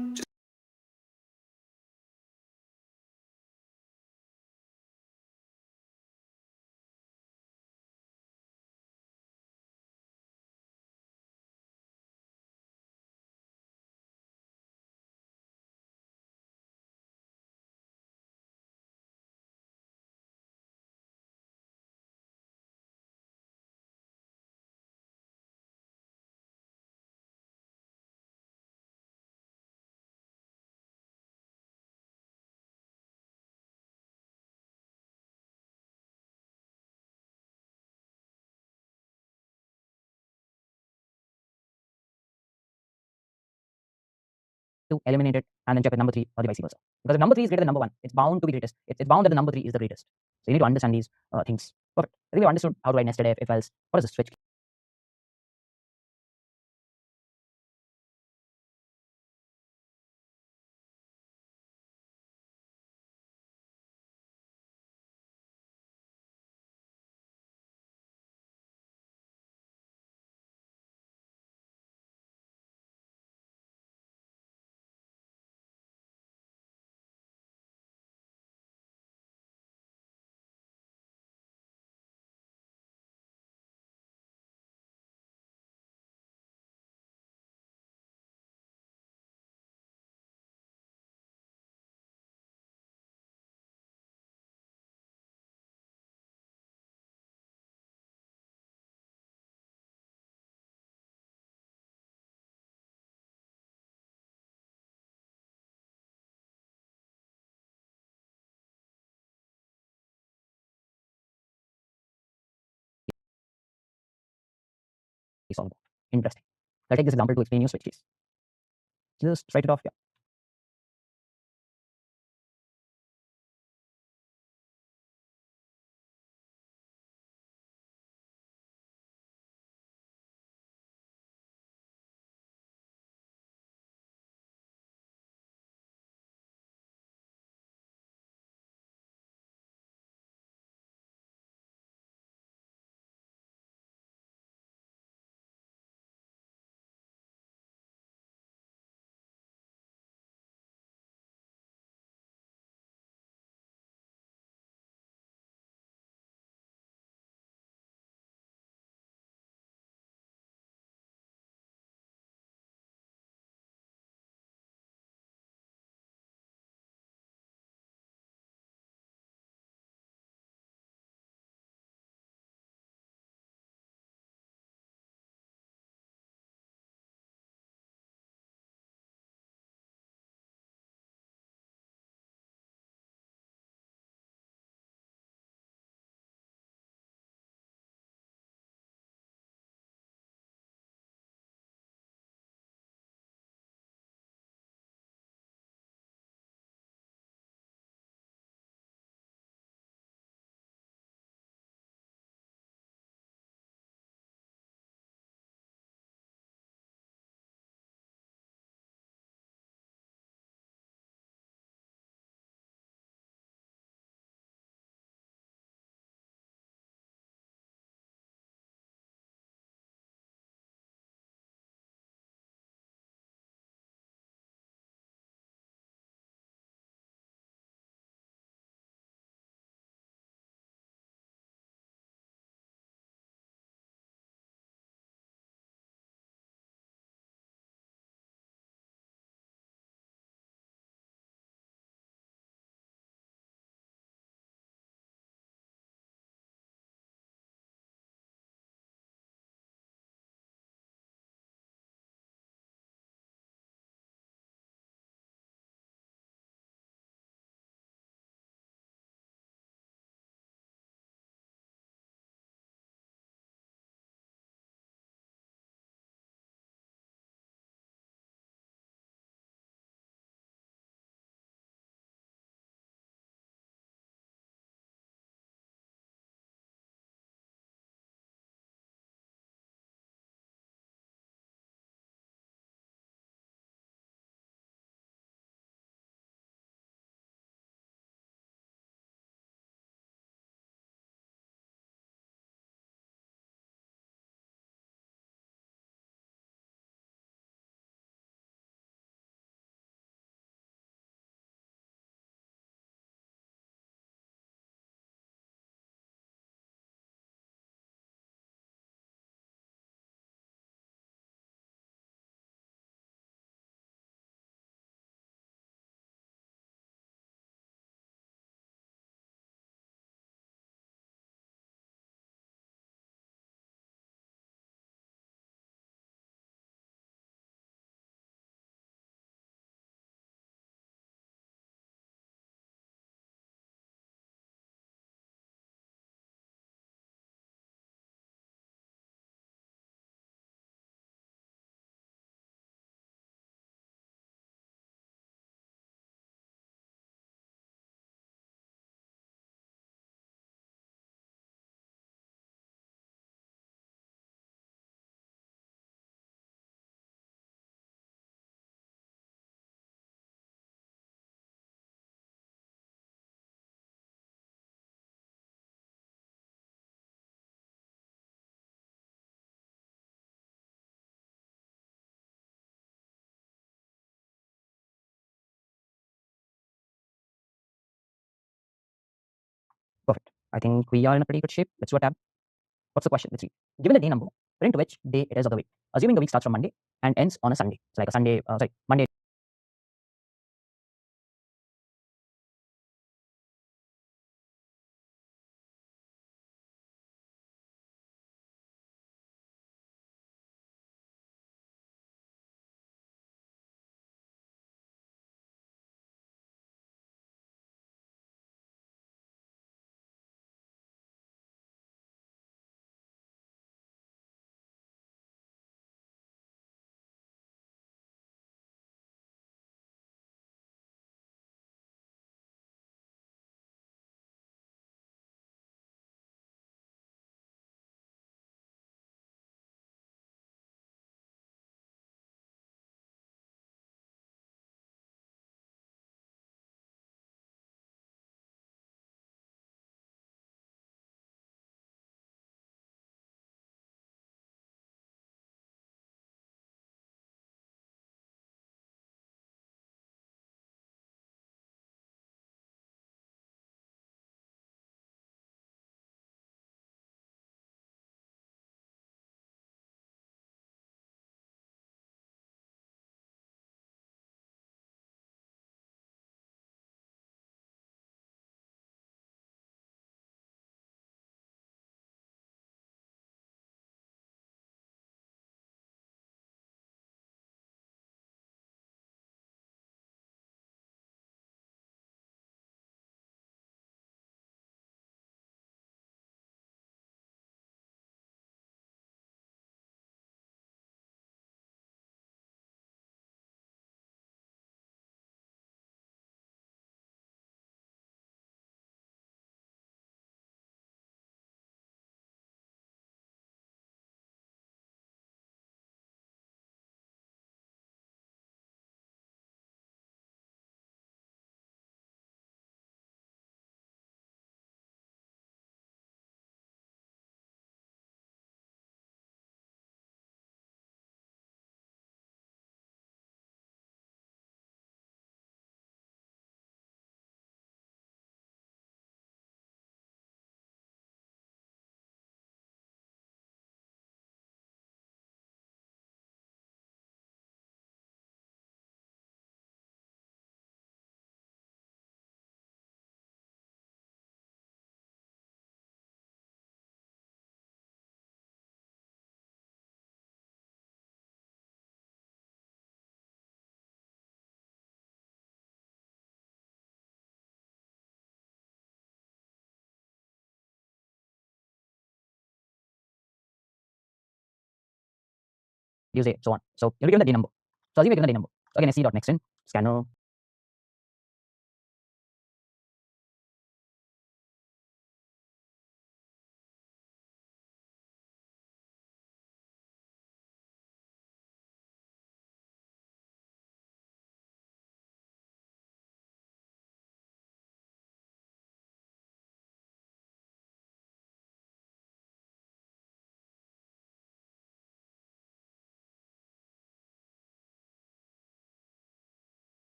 To eliminate it and then check with number 3 or the vice versa. Because if number 3 is greater than number 1, it's bound to be greatest. It's bound that the number 3 is the greatest. So you need to understand these things. Perfect. I think we understood how to write nested if else. What is the switch? Solvable. Interesting. I'll take this example to explain your switch case. Just write it off. Yeah. I think we are in a pretty good shape. Let's do a tab. What's the question? Let's see. Given the day number, print which day it is of the week. Assuming the week starts from Monday and ends on a Sunday. So like a Sunday, Monday. Tuesday, so on. So you'll be given the day number. So assume you're given the day number. So again, sc.nextIn, scanner,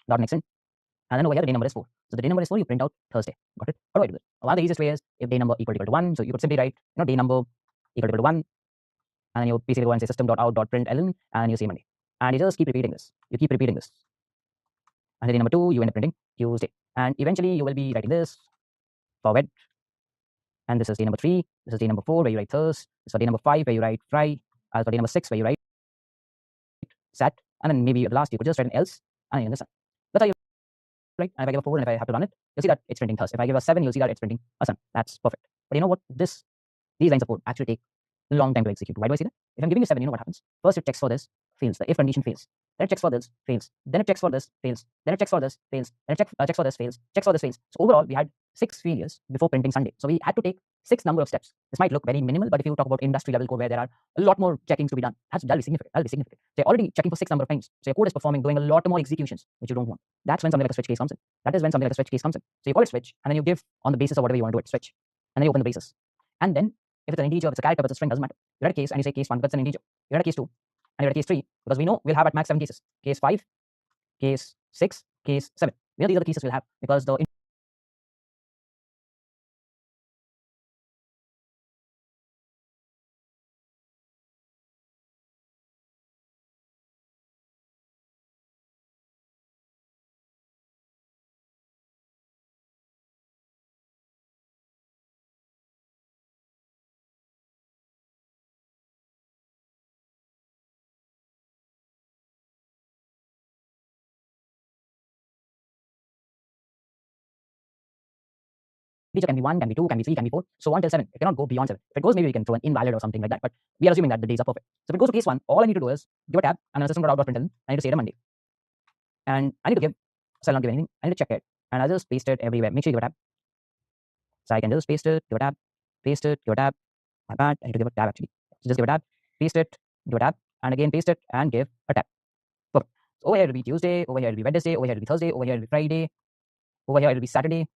dot next in, and then over here the day number is 4. So the day number is 4, you print out Thursday. Got it? How do I do it? One of the easiest way is if day number equal to 1, so you could simply write, day number equal to 1, and then you basically go and say system.out.println, and you say Monday. And you just keep repeating this. You keep repeating this. And day number 2, you end up printing Tuesday. And eventually you will be writing this forward. And this is day number 3. This is day number 4, where you write Thursday. This is for day number 5, where you write Friday. For day number 6, where you write Sat. And then maybe at last you could just write an else, and then this. That's how you write. And if I give a 4 and if I have to run it, you'll see that it's printing Thursday. If I give a 7, you'll see that it's printing a Sun. That's perfect. But you know what? These lines of code actually take a long time to execute. Why do I say that? If I'm giving you 7, you know what happens? First it checks for this, fails. The if condition fails. Then it checks for this, fails. Then it checks for this, fails. Then it checks for this, fails. Then it checks for this, fails. Checks for this, fails. So overall, we had 6 failures before printing Sunday. So we had to take 6 number of steps. This might look very minimal, but if you talk about industry level code where there are a lot more checkings to be done, that'll be significant. That'll be significant. So you're already checking for 6 number of times. So your code is doing a lot more executions, which you don't want. That's when something like a switch case comes in. That is when something like a switch case comes in. So you call it switch, and then you give on the basis of whatever you want to do it, switch. And then you open the basis. And then if it's an integer, if it's a character, if it's a string, doesn't matter. You write a case and you say case 1 because it's an integer. You write a case 2 and you write a case 3 because we know we'll have at max 7 cases. Case 5, case 6, case 7. We know these are the cases we'll have because the integer can be 1, can be 2, can be 3, can be 4, so on till 7. It cannot go beyond 7. If it goes, maybe we can throw an invalid or something like that, but we are assuming that the days are perfect. So if it goes to case 1, all I need to do is give a tab and then system.out.println. I need to say it a Monday. And I need to give, so I'll not give anything. I need to check it. And I'll just paste it everywhere. Make sure you give a tab. So I can just paste it, give a tab, paste it, give a tab. My bad, I need to give a tab actually. So just give a tab, paste it, give a tab, and again paste it and give a tab. Perfect. So over here it'll be Tuesday, over here it'll be Wednesday, over here it'll be Thursday, over here it'll be Friday, over here it'll be Saturday,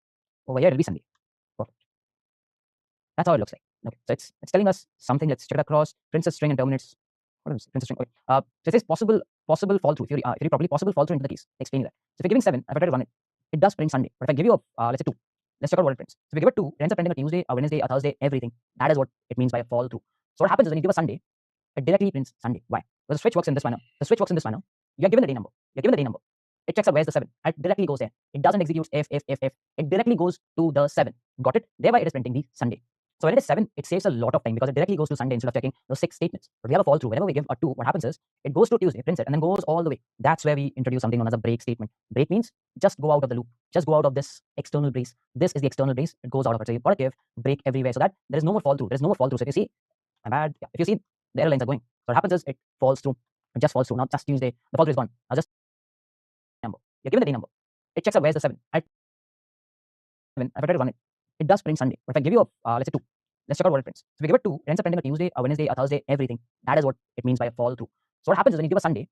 over here it'll be Sunday. Perfect. That's how it looks like. Okay, so it's telling us something. Let's check it across. Prints a string and terminates. What is prints a string? Okay. So it says possible fall through. If you read properly, possible fall through into the case. Explaining that. So if you're giving 7, if I try to run it, it does print Sunday. But if I give you a let's say 2, let's check out what it prints. So if we give it 2, it ends up printing a Tuesday, a Wednesday, a Thursday, everything. That is what it means by a fall through. So what happens is when you give a Sunday, it directly prints Sunday. Why? Because the switch works in this manner. The switch works in this manner. You're given the day number. You're given the day number. It checks out where's the 7. It directly goes there. It doesn't execute if. It directly goes to the 7. Got it? Thereby it is printing the Sunday. So when it is 7, it saves a lot of time because it directly goes to Sunday instead of checking those 6 statements. But we have a fall through. Whenever we give a 2, what happens is it goes to Tuesday, prints it, and then goes all the way. That's where we introduce something known as a break statement. Break means just go out of the loop. Just go out of this external brace. This is the external brace. It goes out of it. So you've got to give break everywhere so that there is no more fall through. There is no more fall through. So if you see, my bad. Yeah, if you see, the error lines are going. So what happens is it falls through. It just falls through. Now just Tuesday. The fall through is gone. Now just number. You're given the day number. It checks out where's the 7. At 7, if I try to run it, it does print Sunday. But if I give you a let's say 2, let's check out what it prints. So if we give it 2, it ends up printing a Tuesday, a Wednesday, a Thursday, everything. That is what it means by a fall through. So what happens is when you give a Sunday,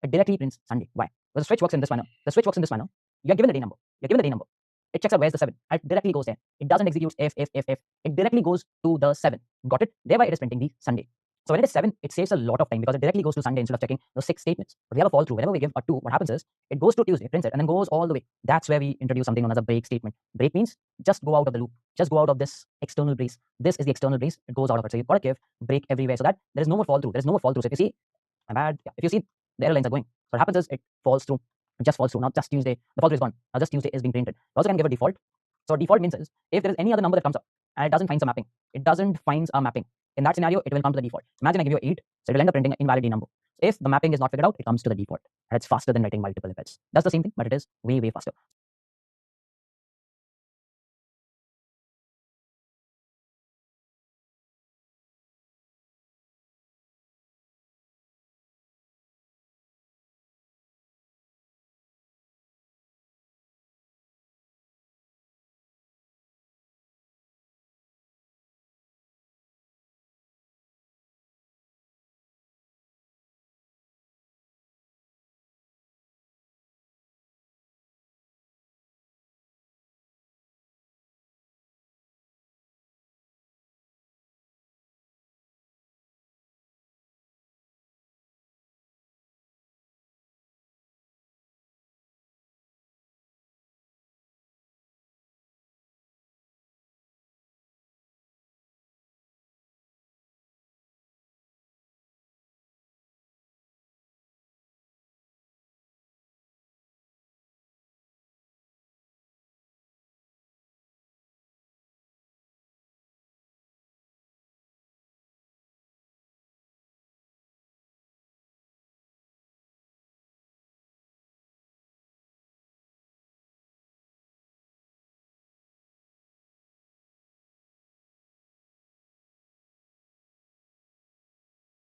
it directly prints Sunday. Why? Because the switch works in this manner. The switch works in this manner. You're given the day number. You're given the day number. It checks out where's the 7. It directly goes there. It doesn't execute if. It directly goes to the 7. Got it? Thereby it is printing the Sunday. So when it is 7, it saves a lot of time because it directly goes to Sunday instead of checking those 6 statements. But we have a fall through. Whenever we give a 2, what happens is it goes to Tuesday, prints it, and then goes all the way. That's where we introduce something known as a break statement. Break means just go out of the loop. Just go out of this external brace. This is the external brace. It goes out of it. So you've got to give break everywhere so that there is no more fall through. There is no more fall through. So if you see, my bad. Yeah, if you see, the error lines are going. So what happens is it falls through. It just falls through. Now just Tuesday. The fall through is gone. Now just Tuesday is being printed. You also can give a default. So default means is if there is any other number that comes up and it doesn't find a mapping, in that scenario, it will come to the default. Imagine I give you 8, so it will end up printing an invalid number. If the mapping is not figured out, it comes to the default. And it's faster than writing multiple if else. That's the same thing, but it is way, way faster.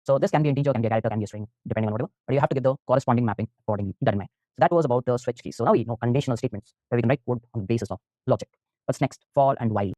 So this can be integer, can be a character, can be a string, depending on whatever. But you have to get the corresponding mapping accordingly. Keep that in mind. So that was about the switch keys. So now we know conditional statements where we can write code on the basis of logic. What's next? For and while.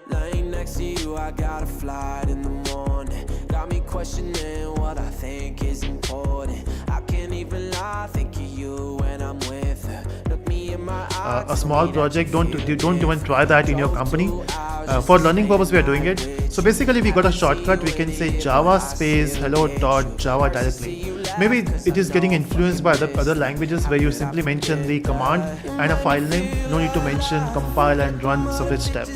Laying next to you, I got a flight in the morning. Got me questioning what I think is important. I can't even lie, think of you when I'm with her. Look me in my eyes. A small project, don't even try that in your company. For learning purpose we are doing it. So basically we got a shortcut. We can say java space hello.java directly. Maybe it is getting influenced by other languages where you simply mention the command and a file name. No need to mention compile and run separate step.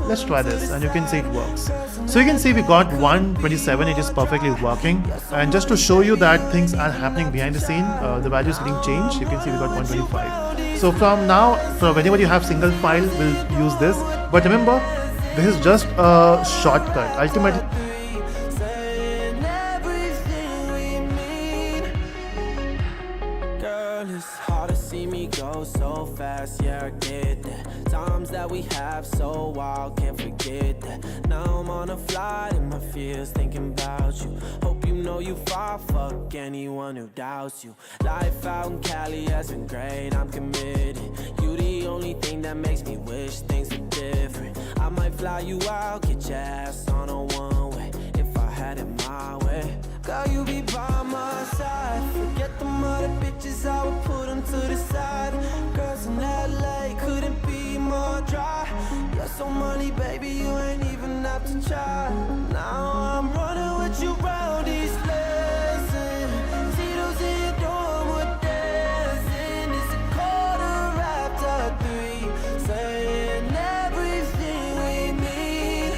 Let's try this and you can see it works. So you can see we got 127, it is perfectly working. And just to show you that things are happening behind the scene, the value is getting changed. You can see we got 125. So from now, whenever you have single file, we'll use this. But remember, this is just a shortcut. Ultimately, It's hard to see me go so fast, yeah, I get that. Times that we have so Now I'm on a flight in my fears thinking about you. Hope you know you far, fuck anyone who doubts you. Life out in Cali has been great, I'm committed. You the only thing that makes me wish things were different. I might fly you out, get your ass on a one-way if I had it my way. Girl, you be by my side. Forget the other bitches, I would put them to the side. Girls in LA couldn't be more dry. You're so money, baby, you ain't even have to try. Now I'm running with you round these lessons. See those in your dorm, we're dancing. It's a quarter after 3, saying everything we mean.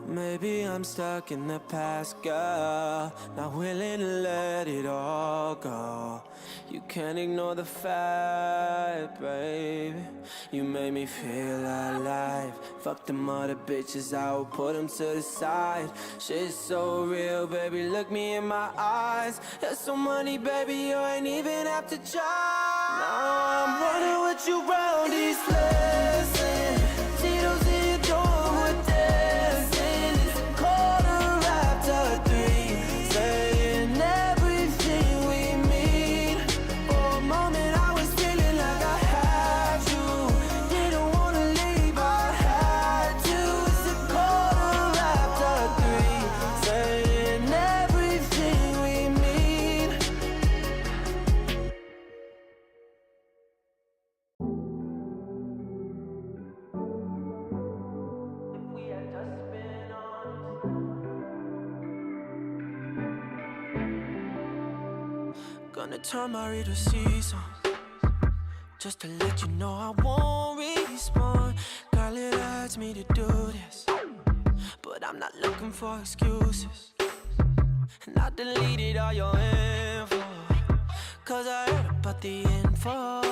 Maybe I'm stuck in the past, girl, not willing to let it all go. You can't ignore the fact, baby, you made me feel alive. Fuck them other bitches, I will put them to the side. Shit's so real, baby, look me in my eyes. There's so money, baby, you ain't even have to try. Now I'm running with you round these lessons. See those in your dorm, we're dancing. It's a quarter after 3, saying everything we mean. For a moment I was feeling like I had you. Didn't wanna leave, I had to. It's a quarter after 3, saying everything we mean. If we had just been honest. Gonna turn my reader season just to let you know I won't respond. Girl, it hurts me to do this, but I'm not looking for excuses. And I deleted all your info, cause I heard about the info.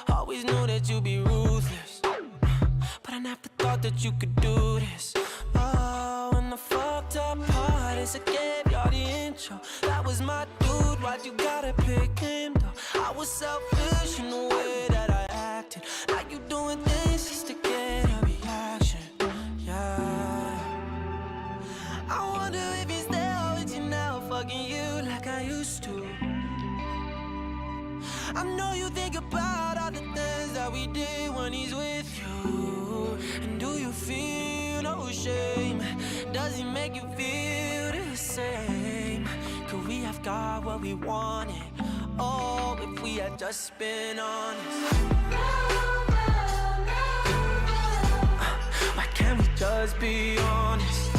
Always knew that you'd be ruthless, but I never thought that you could do this. Oh, and the fucked up part is I gave y'all the intro. That was my dude, why'd you gotta pick him though? I was selfish in the way that I acted. Now you doing this just to get a reaction, yeah. I wonder if he's there with you now, fucking you like I used to. I know you think about all the things that we did when he's with you. And do you feel no shame? Does he make you feel the same? Could we have got what we wanted? Oh, if we had just been honest. Why can't we just be honest?